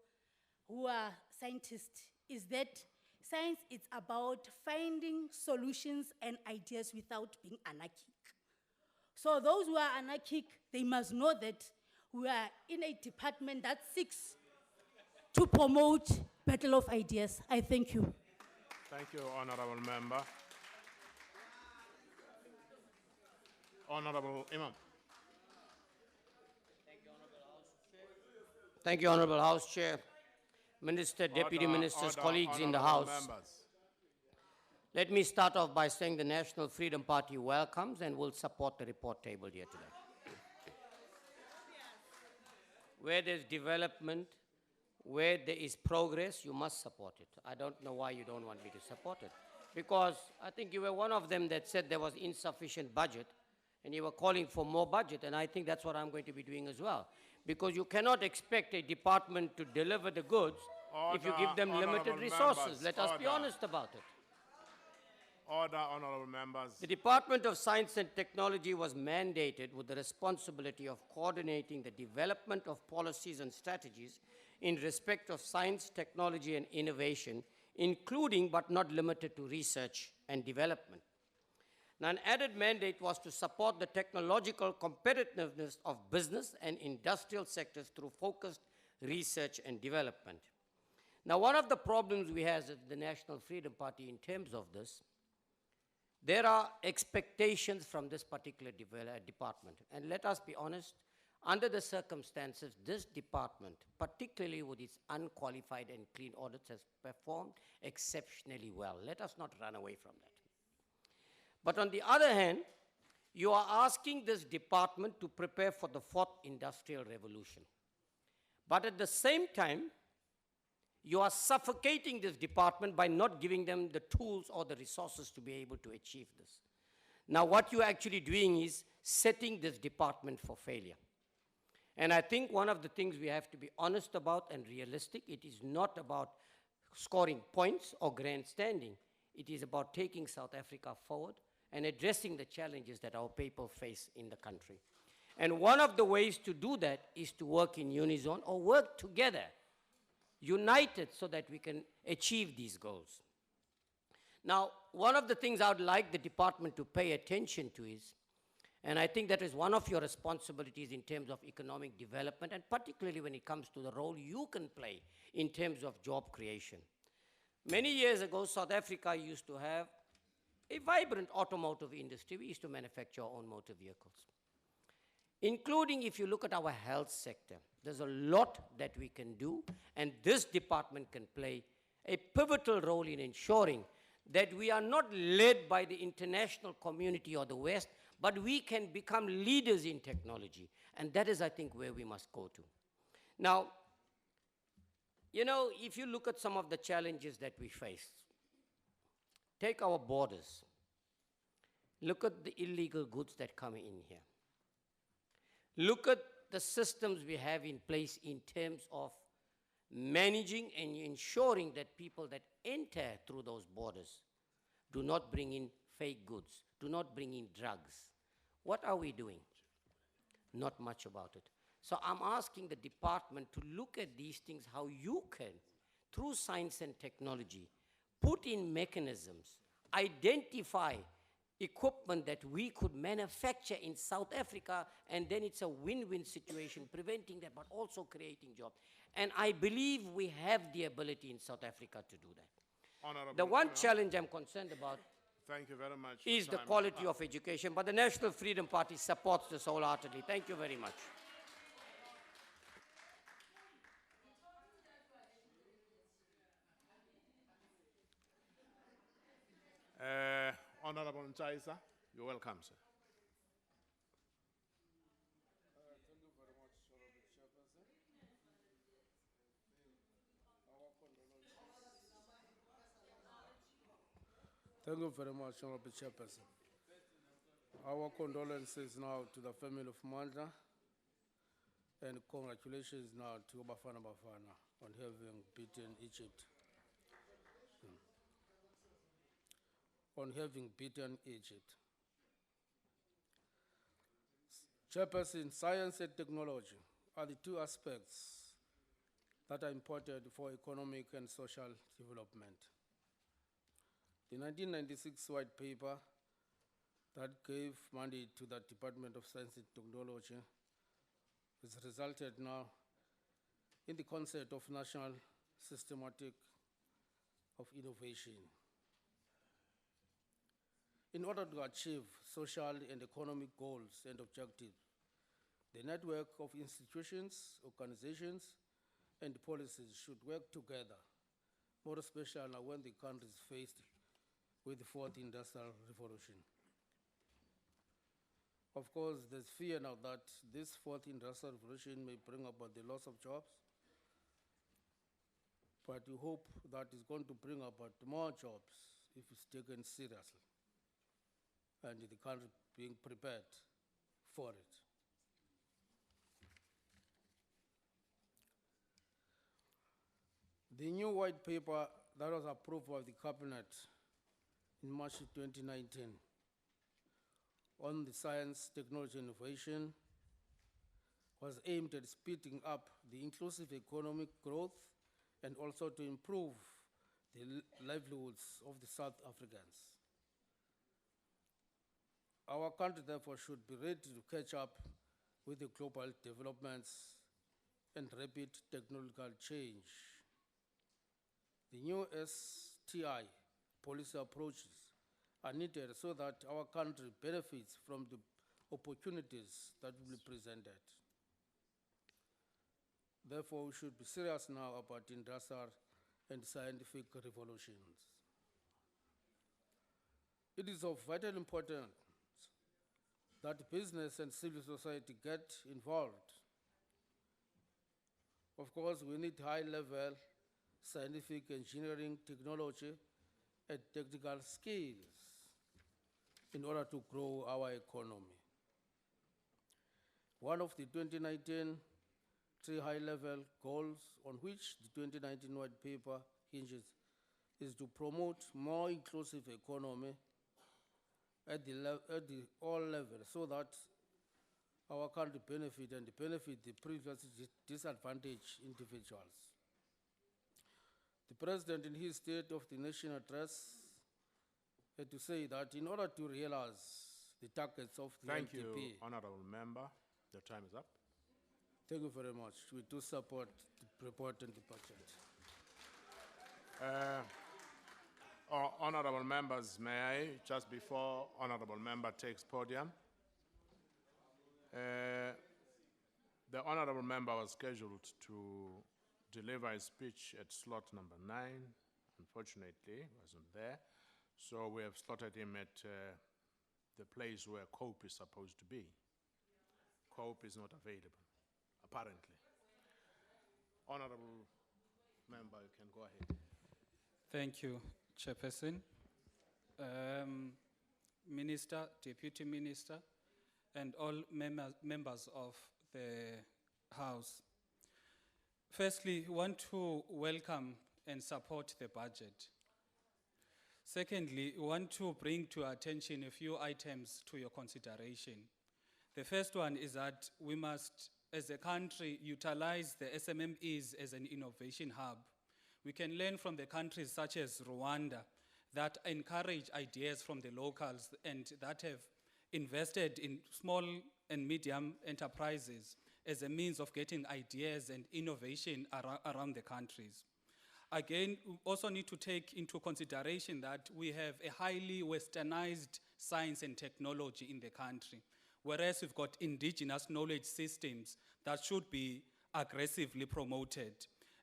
who are scientists is that science is about finding solutions and ideas without being anarchic. So those who are anarchic, they must know that we are in a department that seeks to promote battle of ideas. I thank you. Thank you, Honourable Member. Honourable Imam. Thank you, Honourable House Chair, Minister, Deputy Ministers, colleagues in the House. Members. Let me start off by saying the National Freedom Party welcomes and will support the report tabled here today. Where there's development, where there is progress, you must support it. I don't know why you don't want me to support it. Because I think you were one of them that said there was insufficient budget, and you were calling for more budget, and I think that's what I'm going to be doing as well. Because you cannot expect a department to deliver the goods if you give them limited resources. Let us be honest about it. Order, Honourable Members. The Department of Science and Technology was mandated with the responsibility of coordinating the development of policies and strategies in respect of science, technology, and innovation, including but not limited to research and development. Now, an added mandate was to support the technological competitiveness of business and industrial sectors through focused research and development. Now, one of the problems we have as the National Freedom Party in terms of this, there are expectations from this particular department. And let us be honest, under the circumstances, this department, particularly with its unqualified and clean audits, has performed exceptionally well. Let us not run away from that. But on the other hand, you are asking this department to prepare for the fourth industrial revolution. But at the same time, you are suffocating this department by not giving them the tools or the resources to be able to achieve this. Now, what you're actually doing is setting this department for failure. And I think one of the things we have to be honest about and realistic, it is not about scoring points or grandstanding. It is about taking South Africa forward and addressing the challenges that our people face in the country. And one of the ways to do that is to work in unison or work together, united, so that we can achieve these goals. Now, one of the things I would like the department to pay attention to is, and I think that is one of your responsibilities in terms of economic development, and particularly when it comes to the role you can play in terms of job creation. Many years ago, South Africa used to have a vibrant automotive industry. We used to manufacture our own motor vehicles. Including, if you look at our health sector, there's a lot that we can do, and this department can play a pivotal role in ensuring that we are not led by the international community or the West, but we can become leaders in technology. And that is, I think, where we must go to. Now, you know, if you look at some of the challenges that we face, take our borders. Look at the illegal goods that come in here. Look at the systems we have in place in terms of managing and ensuring that people that enter through those borders do not bring in fake goods, do not bring in drugs. What are we doing? Not much about it. So I'm asking the department to look at these things, how you can, through science and technology, put in mechanisms, identify equipment that we could manufacture in South Africa, and then it's a win-win situation, preventing that, but also creating jobs. And I believe we have the ability in South Africa to do that. Honourable, the one challenge I'm concerned about thank you very much is the quality of education, but the National Freedom Party supports this wholeheartedly. Thank you very much. Honourable Nchaisa, you're welcome, sir. Thank you very much, Honourable Chairperson. Thank you very much, Honourable Chairperson. Our condolences now to the family of Mandla, and congratulations now to Bafana Bafana on having beaten Egypt. On having beaten Egypt. Chairperson, science and technology are the two aspects that are important for economic and social development. The 1996 white paper that gave mandate to the Department of Science and Technology has resulted now in the concept of national systematic of innovation. In order to achieve social and economic goals and objectives, the network of institutions, organizations, and policies should work together, more especially now when the country is faced with the fourth industrial revolution. Of course, there's fear now that this fourth industrial revolution may bring about the loss of jobs, but we hope that it's going to bring about more jobs if it's taken seriously, and the country being prepared for it. The new white paper that was approved by the Cabinet in March 2019 on the science, technology, innovation was aimed at speeding up the inclusive economic growth and also to improve the livelihoods of the South Africans. Our country, therefore, should be ready to catch up with the global developments and rapid technological change. The new STI policy approaches are needed so that our country benefits from the opportunities that will be presented. Therefore, we should be serious now about industrial and scientific revolutions. It is of vital importance that business and civil society get involved. Of course, we need high-level scientific engineering, technology, and technical skills in order to grow our economy. One of the 2019 three high-level goals on which the 2019 white paper hinges is to promote more inclusive economy at the all levels so that our country benefit and benefit the previously disadvantaged individuals. The President, in his State of the Nation address, had to say that in order to realize the targets of the Thank NDP. you, Honourable Member. Your time is up. Thank you very much. We do support the report and the budget. Honourable members, may I, just before Honourable Member takes podium, the Honourable Member was scheduled to deliver a speech at slot number 9. Unfortunately, he wasn't there. So we have slotted him at the place where COPE is supposed to be. COPE is not available, apparently. Honourable Member, you can go ahead. Thank you, Chairperson. Minister, Deputy Minister, and all members of the House. Firstly, I want to welcome and support the budget. Secondly, I want to bring to attention a few items to your consideration. The first one is that we must, as a country, utilize the SMMEs as an innovation hub. We can learn from the countries such as Rwanda that encourage ideas from the locals and that have invested in small and medium enterprises as a means of getting ideas and innovation around the countries. Again, we also need to take into consideration that we have a highly westernized science and technology in the country, whereas we've got indigenous knowledge systems that should be aggressively promoted,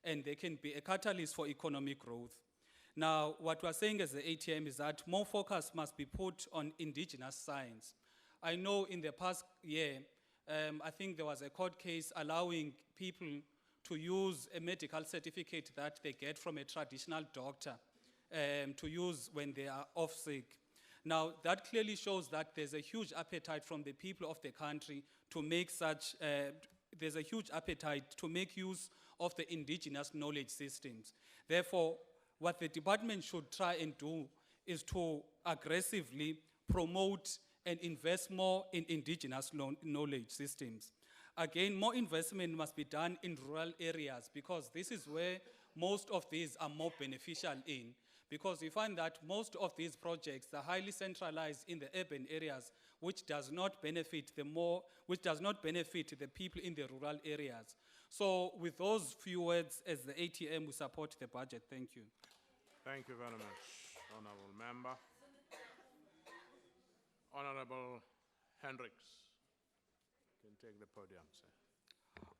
and they can be a catalyst for economic growth. Now, what we're saying as the ATM is that more focus must be put on indigenous science. I know in the past year, I think there was a court case allowing people to use a medical certificate that they get from a traditional doctor to use when they are off sick. Now, that clearly shows that there's a huge appetite from the people of the country to make such, there's a huge appetite to make use of the indigenous knowledge systems. Therefore, what the department should try and do is to aggressively promote and invest more in indigenous knowledge systems. Again, more investment must be done in rural areas because this is where most of these are more beneficial in. Because we find that most of these projects are highly centralized in the urban areas, which does not benefit the people in the rural areas. So with those few words, as the ATM, we support the budget. Thank you. Thank you very much, Honourable Member. Honourable Hendricks. Can take the podium, sir.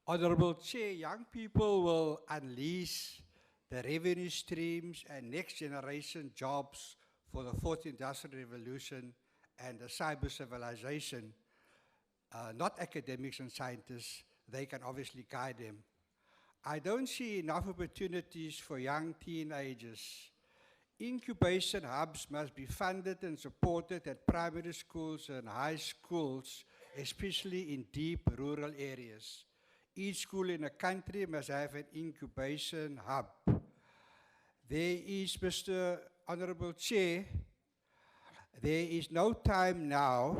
Honourable Chair, young people will unleash the revenue streams and next generation jobs for the fourth industrial revolution and the cyber civilization. Not academics and scientists, they can obviously guide them. I don't see enough opportunities for young teenagers. Incubation hubs must be funded and supported at primary schools and high schools, especially in deep rural areas. Each school in a country must have an incubation hub. There is, Mr. Honourable Chair, there is no time now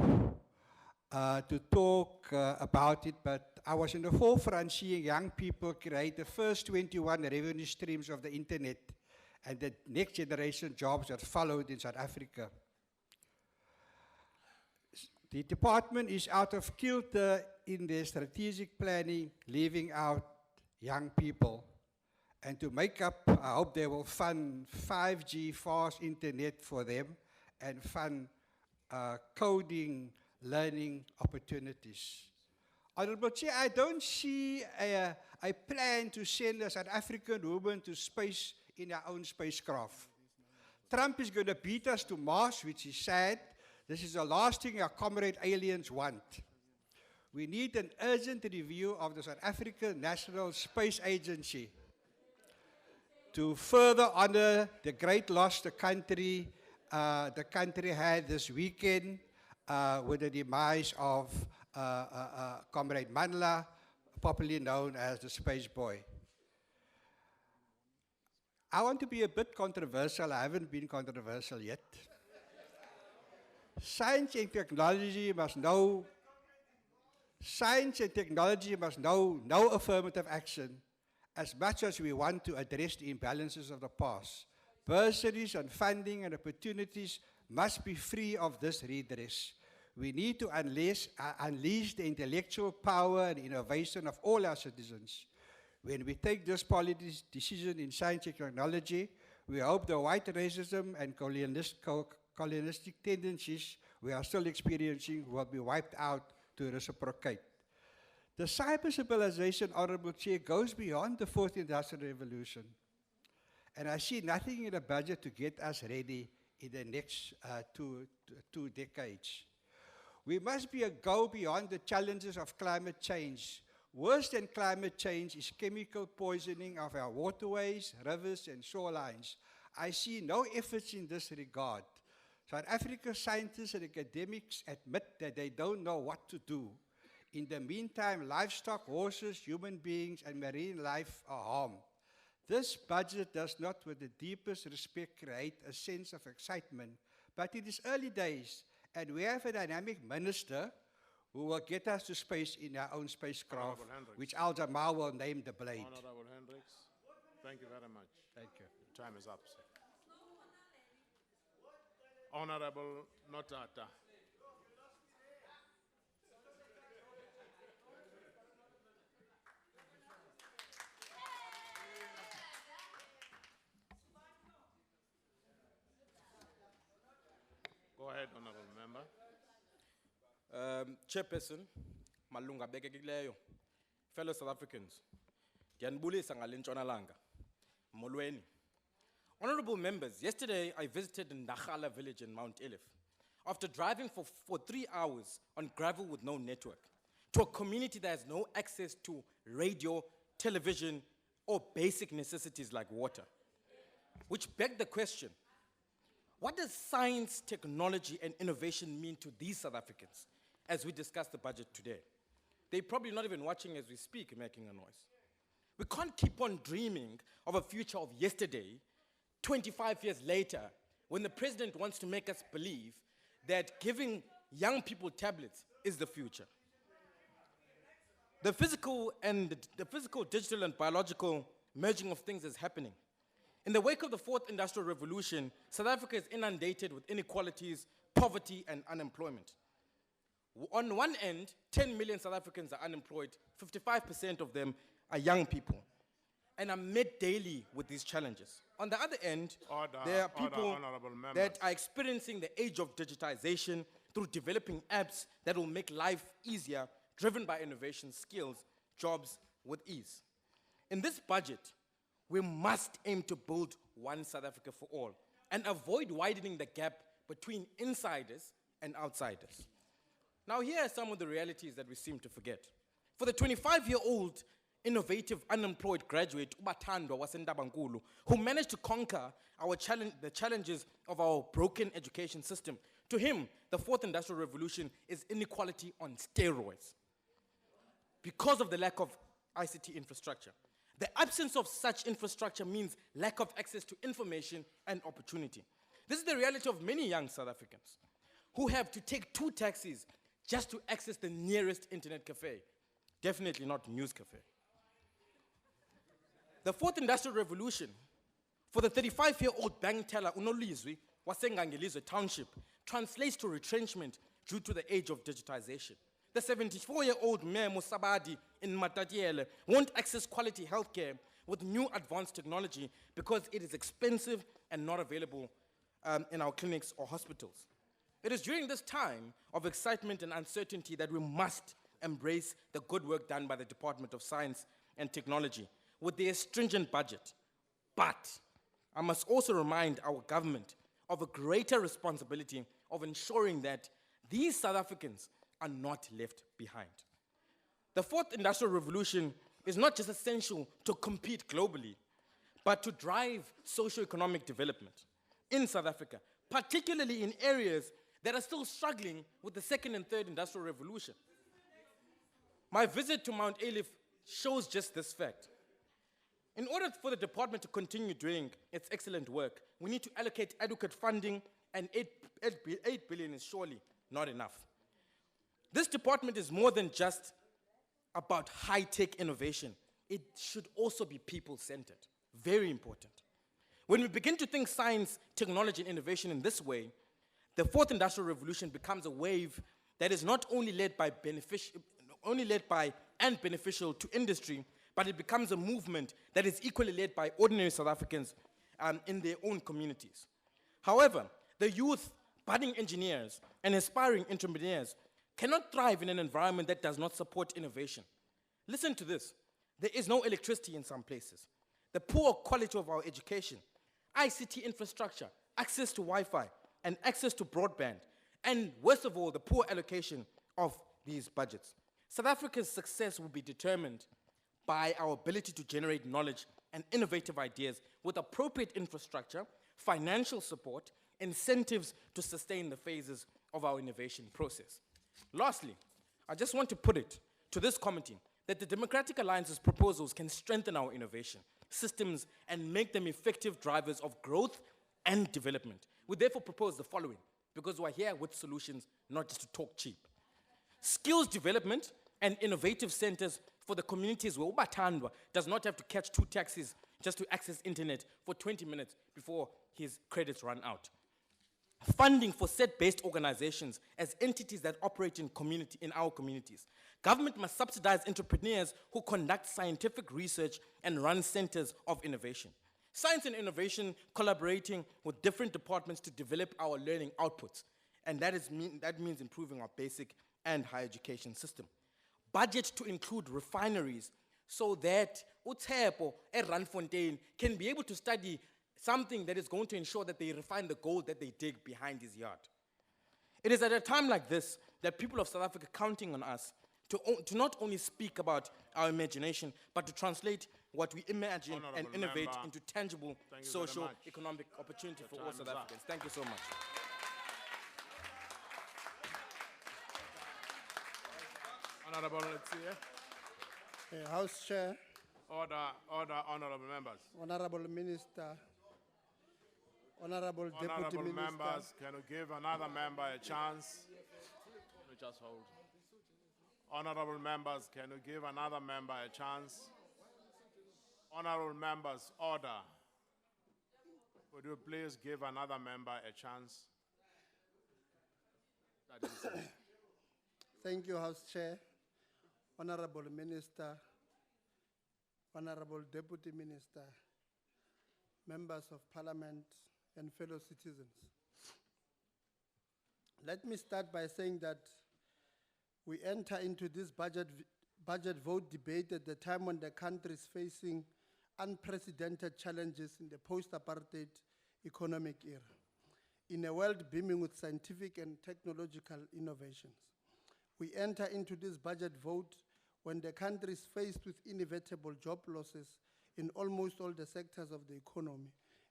to talk about it, but I was in the forefront seeing young people create the first 21 revenue streams of the internet and the next generation jobs that followed in South Africa. The department is out of kilter in their strategic planning, leaving out young people. And to make up, I hope they will fund 5G fast internet for them and fund coding learning opportunities. Honourable Chair, I don't see a plan to send a South African woman to space in our own spacecraft. Trump is going to beat us to Mars, which is sad. This is the last thing our comrade aliens want. We need an urgent review of the South African National Space Agency to further honor the great loss the country had this weekend with the demise of Comrade Manla, popularly known as the Space Boy. I want to be a bit controversial. I haven't been controversial yet. Science and technology must now Science and technology must know no affirmative action as much as we want to address the imbalances of the past. Bursaries and funding and opportunities must be free of this redress. We need to unleash the intellectual power and innovation of all our citizens. When we take this policy decision in science and technology, we hope the white racism and colonialistic tendencies we are still experiencing will be wiped out to reciprocate. The cyber civilization, Honourable Chair, goes beyond the fourth industrial revolution. And I see nothing in the budget to get us ready in the next two decades. We must go beyond the challenges of climate change. Worse than climate change is chemical poisoning of our waterways, rivers, and shorelines. I see no efforts in this regard. South Africa's scientists and academics admit that they don't know what to do. In the meantime, livestock, horses, human beings, and marine life are harmed. This budget does not, with the deepest respect, create a sense of excitement, but it is early days, and we have a dynamic minister who will get us to space in our own spacecraft, which Al Jamal will name the Blade. Honourable Hendricks, thank you very much. Thank you. Your time is up, sir. Honourable Notata. Go ahead, Honourable Member. Chairperson, malunga bekekileyo, fellow South Africans, ndiyanibulisa ngale ntshonalanga, molweni. Honourable members, yesterday I visited Ndakhala village in Mount Elif after driving for 3 hours on gravel with no network to a community that has no access to radio, television, or basic necessities like water. Which begged the question, what does science, technology, and innovation mean to these South Africans as we discuss the budget today? They're probably not even watching as we speak, making a noise. We can't keep on dreaming of a future of yesterday, 25 years later, when the president wants to make us believe that giving young people tablets is the future. The physical, digital, and biological merging of things is happening. In the wake of the fourth industrial revolution, South Africa is inundated with inequalities, poverty, and unemployment. On one end, 10 million South Africans are unemployed, 55% of them are young people, and are met daily with these challenges. On the other end, there are people that are experiencing the age of digitization through developing apps that will make life easier, driven by innovation, skills, jobs with ease. In this budget, we must aim to build one South Africa for all and avoid widening the gap between insiders and outsiders. Now, here are some of the realities that we seem to forget. For the 25-year-old innovative unemployed graduate, Ubathandwa wasendabankulu, who managed to conquer the challenges of our broken education system, to him, the fourth industrial revolution is inequality on steroids because of the lack of ICT infrastructure. The absence of such infrastructure means lack of access to information and opportunity. This is the reality of many young South Africans who have to take 2 taxis just to access the nearest internet cafe. Definitely not news cafe. The fourth industrial revolution, for the 35-year-old bank teller Unolizwi waseNgangilizwe township, translates to retrenchment due to the age of digitization. The 74-year-old Mayor Musabadi in Matatiele won't access quality healthcare with new advanced technology because it is expensive and not available in our clinics or hospitals. It is during this time of excitement and uncertainty that we must embrace the good work done by the Department of Science and Technology with their stringent budget. But I must also remind our government of a greater responsibility of ensuring that these South Africans are not left behind. The fourth industrial revolution is not just essential to compete globally, but to drive socio-economic development in South Africa, particularly in areas that are still struggling with the second and third industrial revolution. My visit to Mount Elif shows just this fact. In order for the department to continue doing its excellent work, we need to allocate adequate funding, and 8 billion is surely not enough. This department is more than just about high-tech innovation. It should also be people-centered. Very important. When we begin to think science, technology, and innovation in this way, the fourth industrial revolution becomes a wave that is not only led by and beneficial to industry, but it becomes a movement that is equally led by ordinary South Africans in their own communities. However, the youth, budding engineers, and aspiring entrepreneurs cannot thrive in an environment that does not support innovation. Listen to this. There is no electricity in some places. The poor quality of our education, ICT infrastructure, access to Wi-Fi, and access to broadband, and worst of all, the poor allocation of these budgets. South Africa's success will be determined by our ability to generate knowledge and innovative ideas with appropriate infrastructure, financial support, incentives to sustain the phases of our innovation process. Lastly, I just want to put it to this committee that the Democratic Alliance's proposals can strengthen our innovation systems and make them effective drivers of growth and development. We therefore propose the following, because we're here with solutions, not just to talk cheap. Skills development and innovative centers for the communities where Ubatandwa does not have to catch 2 taxis just to access internet for 20 minutes before his credits run out. Funding for set-based organizations as entities that operate in our communities. Government must subsidize entrepreneurs who conduct scientific research and run centers of innovation. Science and innovation collaborating with different departments to develop our learning outputs. And that means improving our basic and higher education system. Budget to include refineries so that Utepo and Randfontein can be able to study something that is going to ensure that they refine the gold that they dig behind his yard. It is at a time like this that people of South Africa are counting on us to not only speak about our imagination, but to translate what we imagine and innovate into tangible socio-economic opportunity for all South Africans. Thank you so much. Honourable, let's see here. House Chair. Order, honourable members. Honourable Minister. Honourable Deputy Honourable Minister. members, can you give another member a chance? We just hold. Honourable members, can you give another member a chance? Honourable members, order. Would you please give another member a chance? That is it. Thank you, House Chair. Honourable Minister, Honourable Deputy Minister, members of Parliament, and fellow citizens. Let me start by saying that we enter into this budget vote debate at the time when the country is facing unprecedented challenges in the post-apartheid economic era, in a world beaming with scientific and technological innovations. We enter into this budget vote when the country is faced with inevitable job losses in almost all the sectors of the economy,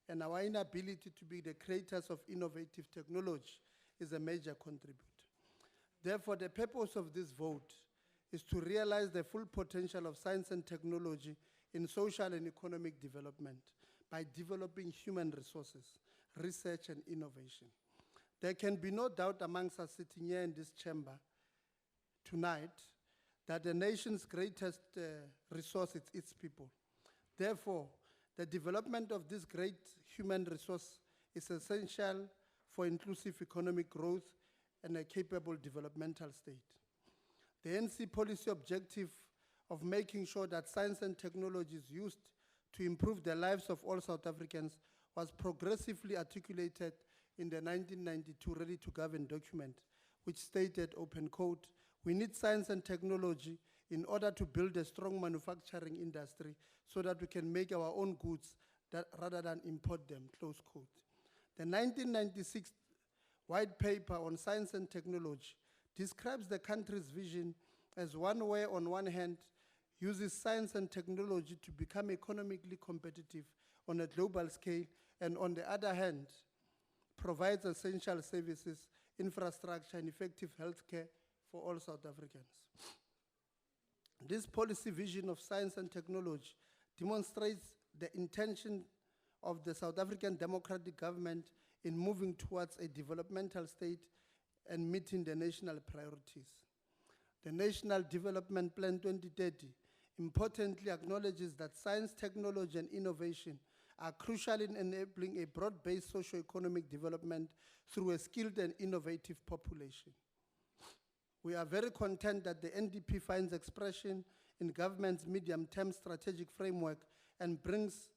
and our inability to be the creators of innovative technology is a major contributor. Therefore, the purpose of this vote is to realize the full potential of science and technology in social and economic development by developing human resources, research, and innovation. There can be no doubt amongst us sitting here in this chamber tonight that the nation's greatest resource is its people. Therefore, the development of this great human resource is essential for inclusive economic growth and a capable developmental state. The NC policy objective of making sure that science and technology is used to improve the lives of all South Africans was progressively articulated in the 1992 Ready to Govern document, which stated, open quote, "We need science and technology in order to build a strong manufacturing industry so that we can make our own goods rather than import them," close quote. The 1996 White Paper on Science and Technology describes the country's vision as one where, on one hand, uses science and technology to become economically competitive on a global scale, and on the other hand, provides essential services, infrastructure, and effective healthcare for all South Africans. This policy vision of science and technology demonstrates the intention of the South African Democratic Government in moving towards a developmental state and meeting the national priorities. The National Development Plan 2030 importantly acknowledges that science, technology, and innovation are crucial in enabling a broad-based socio-economic development through a skilled and innovative population. We are very content that the NDP finds expression in government's medium-term strategic framework and brings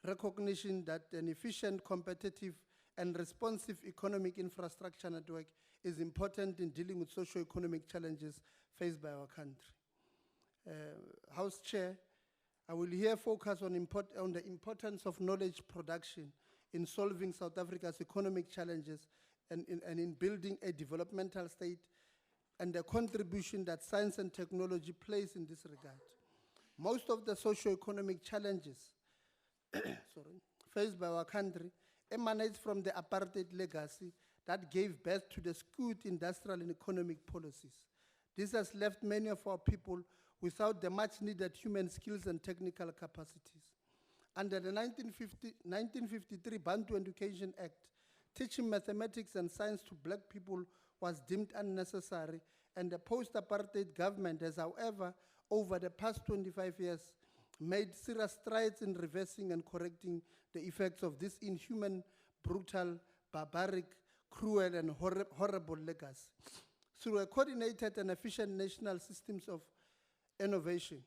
recognition that an efficient, competitive, and responsive economic infrastructure network is important in dealing with socio-economic challenges faced by our country. House Chair, I will here focus on the importance of knowledge production in solving South Africa's economic challenges and in building a developmental state, and the contribution that science and technology plays in this regard. Most of the socio-economic challenges faced by our country emanates from the apartheid legacy that gave birth to the skewed industrial and economic policies. This has left many of our people without the much-needed human skills and technical capacities. Under the 1953 Bantu Education Act, teaching mathematics and science to black people was deemed unnecessary, and the post-apartheid government has, however, over the past 25 years, made serious strides in reversing and correcting the effects of this inhuman, brutal, barbaric, cruel, and horrible legacy. Through a coordinated and efficient national systems of innovation,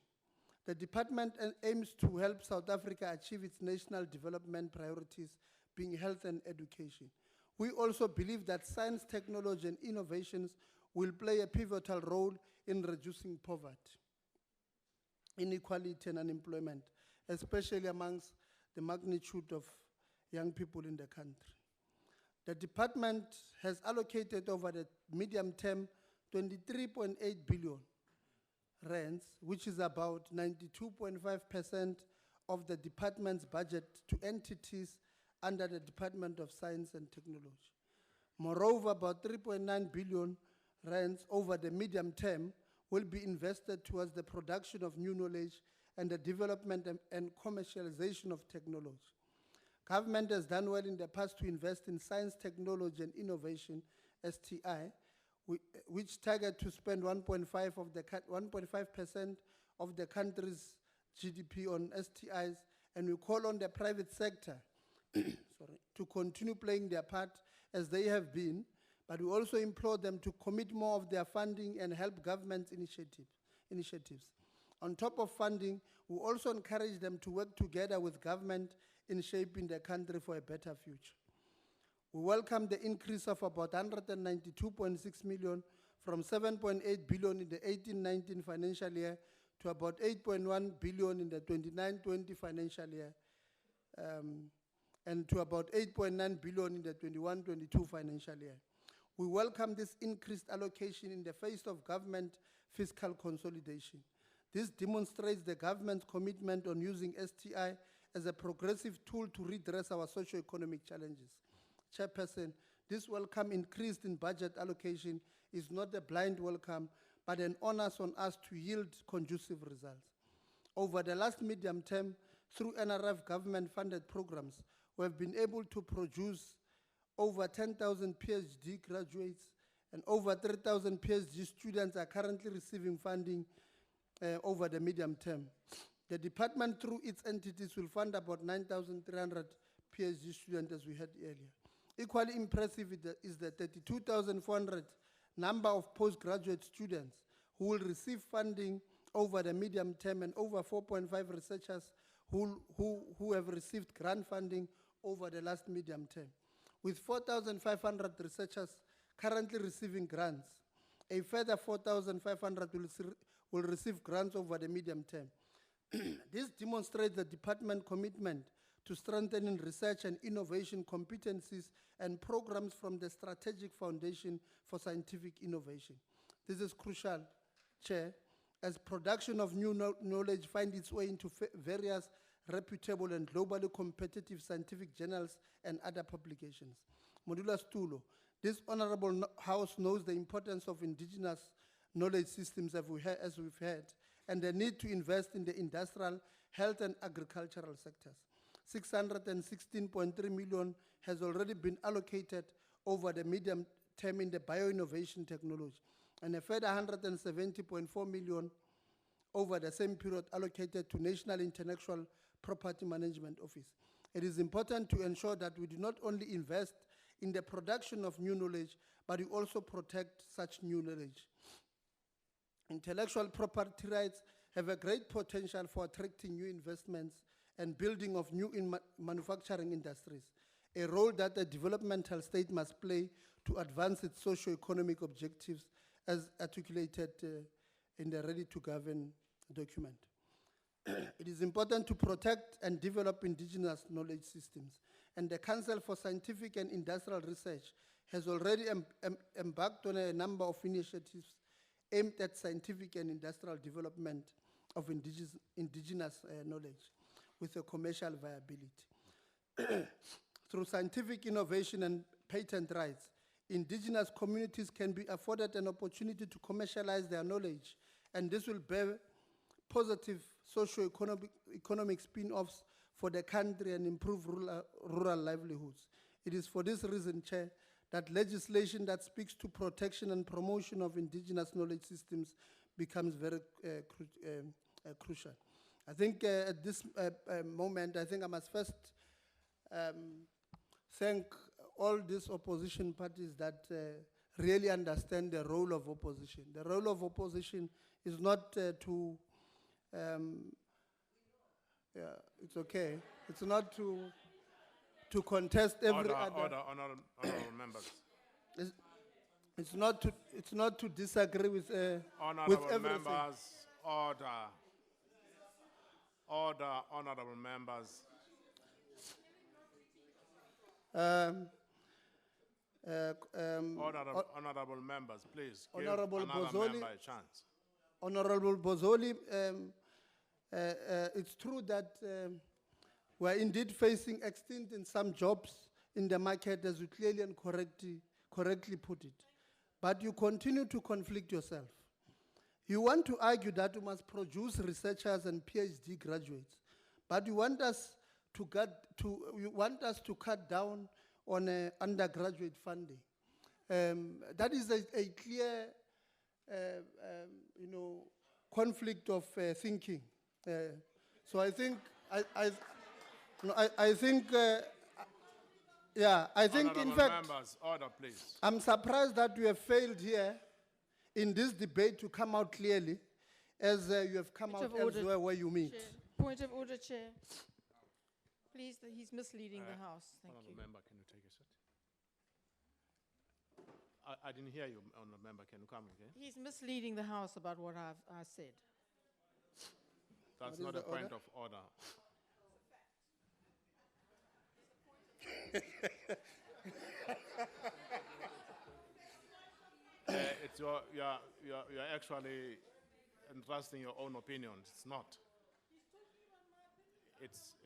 the department aims to help South Africa achieve its national development priorities, being health and education. We also believe that science, technology, and innovations will play a pivotal role in reducing poverty, inequality, and unemployment, especially amongst the magnitude of young people in the country. The department has allocated over the medium term 23.8 billion rands, which is about 92.5% of the department's budget, to entities under the Department of Science and Technology. Moreover, about 3.9 billion rands over the medium term will be invested towards the production of new knowledge and the development and commercialization of technology. Government has done well in the past to invest in science, technology, and innovation, STI, which target to spend 1.5% of the country's GDP on STIs, and we call on the private sector to continue playing their part as they have been, but we also implore them to commit more of their funding and help government initiatives. On top of funding, we also encourage them to work together with government in shaping the country for a better future. We welcome the increase of about 192.6 million from 7.8 billion in the 18-19 financial year to about 8.1 billion in the 29-20 financial year, and to about 8.9 billion in the 21-22 financial year. We welcome this increased allocation in the face of government fiscal consolidation. This demonstrates the government's commitment on using STI as a progressive tool to redress our socio-economic challenges. Chairperson, this welcome increase in budget allocation is not a blind welcome, but an onus on us to yield conducive results. Over the last medium term, through NRF government-funded programs, we have been able to produce over 10,000 PhD graduates, and over 3,000 PhD students are currently receiving funding over the medium term. The department, through its entities, will fund about 9,300 PhD students, as we heard earlier. Equally impressive is the 32,400 number of postgraduate students who will receive funding over the medium term, and over 4.5 researchers who have received grant funding over the last medium term. With 4,500 researchers currently receiving grants, a further 4,500 will receive grants over the medium term. This demonstrates the department's commitment to strengthening research and innovation competencies and programs from the strategic foundation for scientific innovation. This is crucial, Chair, as production of new knowledge finds its way into various reputable and globally competitive scientific journals and other publications. Modula Stulo, this honorable House knows the importance of indigenous knowledge systems, as we've heard, and the need to invest in the industrial, health, and agricultural sectors. 616.3 million has already been allocated over the medium term in the bioinnovation technology. and a further 170.4 million over the same period allocated to National Intellectual Property Management Office. It is important to ensure that we do not only invest in the production of new knowledge, but we also protect such new knowledge. Intellectual property rights have a great potential for attracting new investments and building of new manufacturing industries, a role that the developmental state must play to advance its socio-economic objectives as articulated in the Ready to Govern document. It is important to protect and develop indigenous knowledge systems, and the Council for Scientific and Industrial Research has already embarked on a number of initiatives aimed at scientific and industrial development of indigenous knowledge with a commercial viability. Through scientific innovation and patent rights, indigenous communities can be afforded an opportunity to commercialize their knowledge, and this will bear positive socio-economic spin-offs for the country and improve rural livelihoods. It is for this reason, Chair, that legislation that speaks to protection and promotion of indigenous knowledge systems becomes very crucial. I think at this moment, I think I must first thank all these opposition parties that really understand the role of opposition. The role of opposition is not to, yeah, it's okay. It's not to contest every other. Honourable members. It's not to disagree with Honourable everything. members, order. Order, honourable members. Honourable members, please. Honourable give another Bozoli, member a chance. Honourable Bozoli, it's true that we're indeed facing extinct in some jobs in the market, as you clearly and correctly put it. But you continue to conflict yourself. You want to argue that you must produce researchers and PhD graduates, but you want us to cut down on undergraduate funding. That is a clear, conflict of thinking. So I think in fact, members, order, please. I'm surprised that you have failed here in this debate to come out clearly, as you have come out elsewhere where you meet. Chair. Point of order, Chair. Please, he's misleading the House. Thank you. Member, can you take a seat? I didn't hear you, Honourable Member. Can you come again? He's misleading the House about what I said. That's not a point of order. It's you're actually entrusting your own opinions. It's not. It's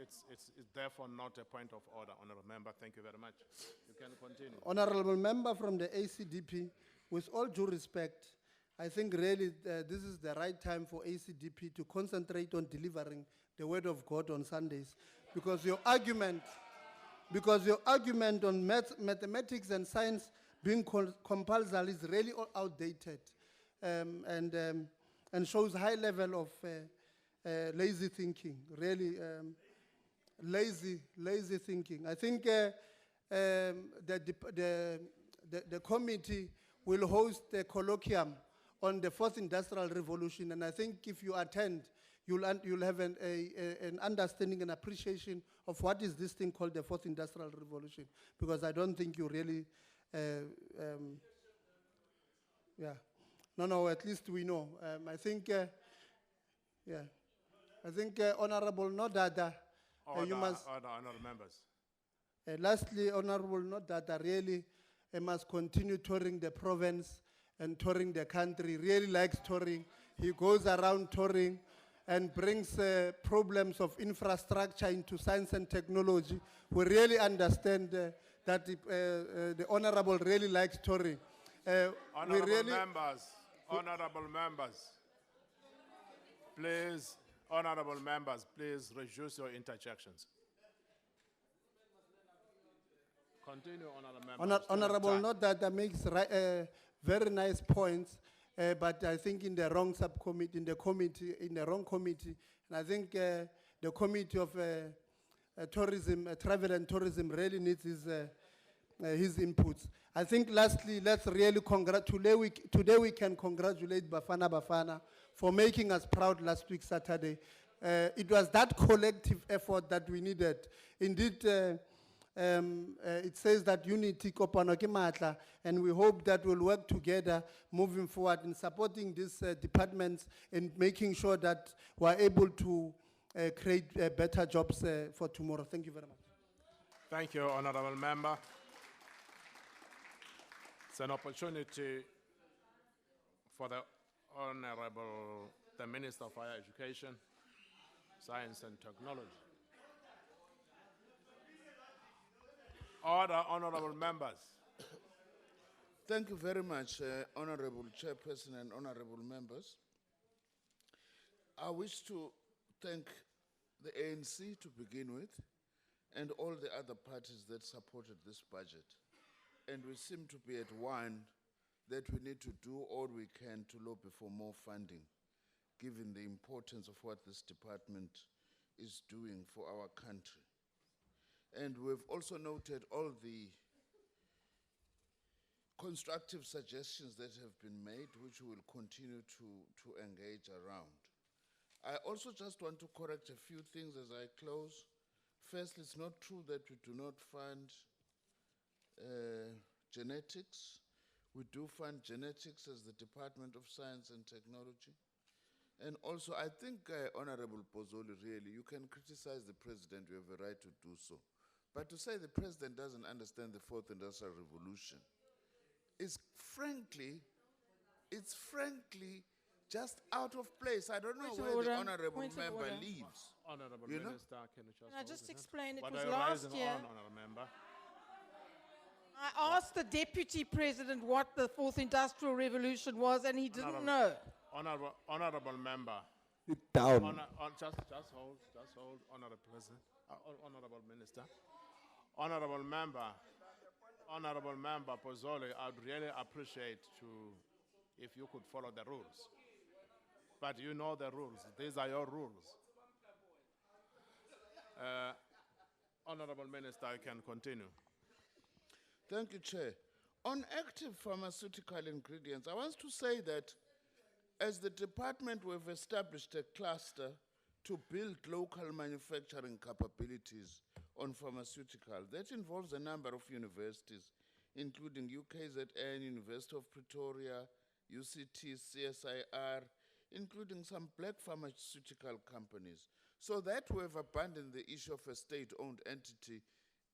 therefore not a point of order, Honourable Member. Thank you very much. You can continue. Honourable Member from the ACDP, with all due respect, I think really this is the right time for ACDP to concentrate on delivering the word of God on Sundays, because your argument on mathematics and science being compulsory is really outdated and shows high level of lazy thinking, really lazy thinking. I think the committee will host a colloquium on the fourth industrial revolution, and I think if you attend, you'll have an understanding and appreciation of what is this thing called the fourth industrial revolution, because I don't think you really, at least we know. I think, Honourable Nodada, you must. Honourable members. Lastly, Honourable Nodada really must continue touring the province and touring the country. Really likes touring. He goes around touring and brings problems of infrastructure into science and technology. We really understand that the Honourable really likes touring. Honourable members, please, Honourable members, please reduce your interjections. Continue, Honourable members. Honourable, note that makes very nice points, but I think in the wrong subcommittee, in the wrong committee. And I think the Committee of Tourism, Travel and Tourism really needs his inputs. I think lastly, let's really congratulate, today we can congratulate Bafana for making us proud last week, Saturday. It was that collective effort that we needed. Indeed, it says that unity, kopano ke matla, and we hope that we'll work together moving forward in supporting these departments and making sure that we're able to create better jobs for tomorrow. Thank you very much. Thank you, Honourable Member. It's an opportunity for the Honourable, the Minister of Higher Education, Science and Technology. Order, Honourable Members. Thank you very much, Honourable Chairperson and Honourable Members. I wish to thank the ANC to begin with and all the other parties that supported this budget. And we seem to be at one that we need to do all we can to lobby for more funding, given the importance of what this department is doing for our country. And we've also noted all the constructive suggestions that have been made, which we will continue to engage around. I also just want to correct a few things as I close. First, it's not true that we do not fund genetics. We do fund genetics as the Department of Science and Technology. And also, I think, Honourable Pozoli, really, you can criticize the President, you have a right to do so. But to say the President doesn't understand the Fourth Industrial Revolution is frankly just out of place. I don't know where the Honourable Member lives. Honourable You know? Minister, can you just Can I just explain? It what was are you last raising year. on, Honourable Member? I asked the Deputy President what the Fourth Industrial Revolution was, and he didn't know. Honourable Member. Down. Just hold, Honourable President, Honourable Minister. Honourable Member Pozzoli, I'd really appreciate if you could follow the rules. But you know the rules. These are your rules. Honourable Minister, you can continue. Thank you, Chair. On active pharmaceutical ingredients, I want to say that as the department, we've established a cluster to build local manufacturing capabilities on pharmaceuticals. That involves a number of universities, including UKZN, University of Pretoria, UCT, CSIR, including some black pharmaceutical companies. So that we've abandoned the issue of a state-owned entity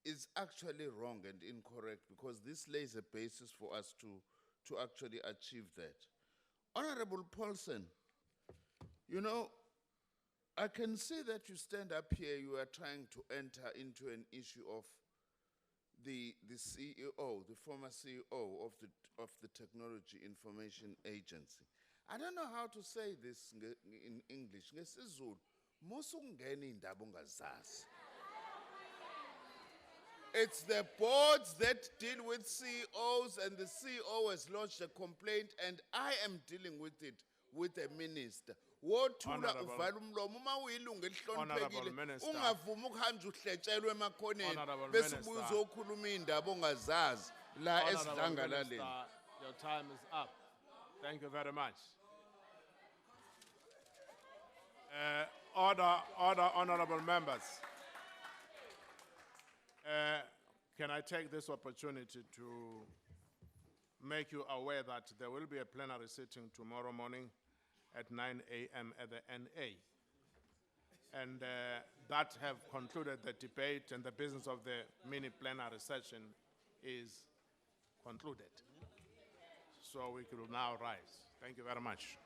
is actually wrong and incorrect, because this lays a basis for us to actually achieve that. Honourable Paulson, you know, I can see that you stand up here, you are trying to enter into an issue of the CEO, the former CEO of the Technology Information Agency. I don't know how to say this in English. NgesiZulu, musungena indaba ongazazi. It's the boards that deal with CEOs, and the CEO has lodged a complaint, and I am dealing with it with the minister. Wothula uvala umlomo uma uyilunga elihloniphekile ungavumi ukuhamba uhletshelwe emakhoneni bese ubuye uzokhuluma indaba ongazazi la esidlangalaleni. Your time is up. Thank you very much. Order, honourable members. Can I take this opportunity to make you aware that there will be a plenary sitting tomorrow morning at 9 a.m. at the NA. And that have concluded the debate, and the business of the mini plenary session is concluded. So we will now rise. Thank you very much.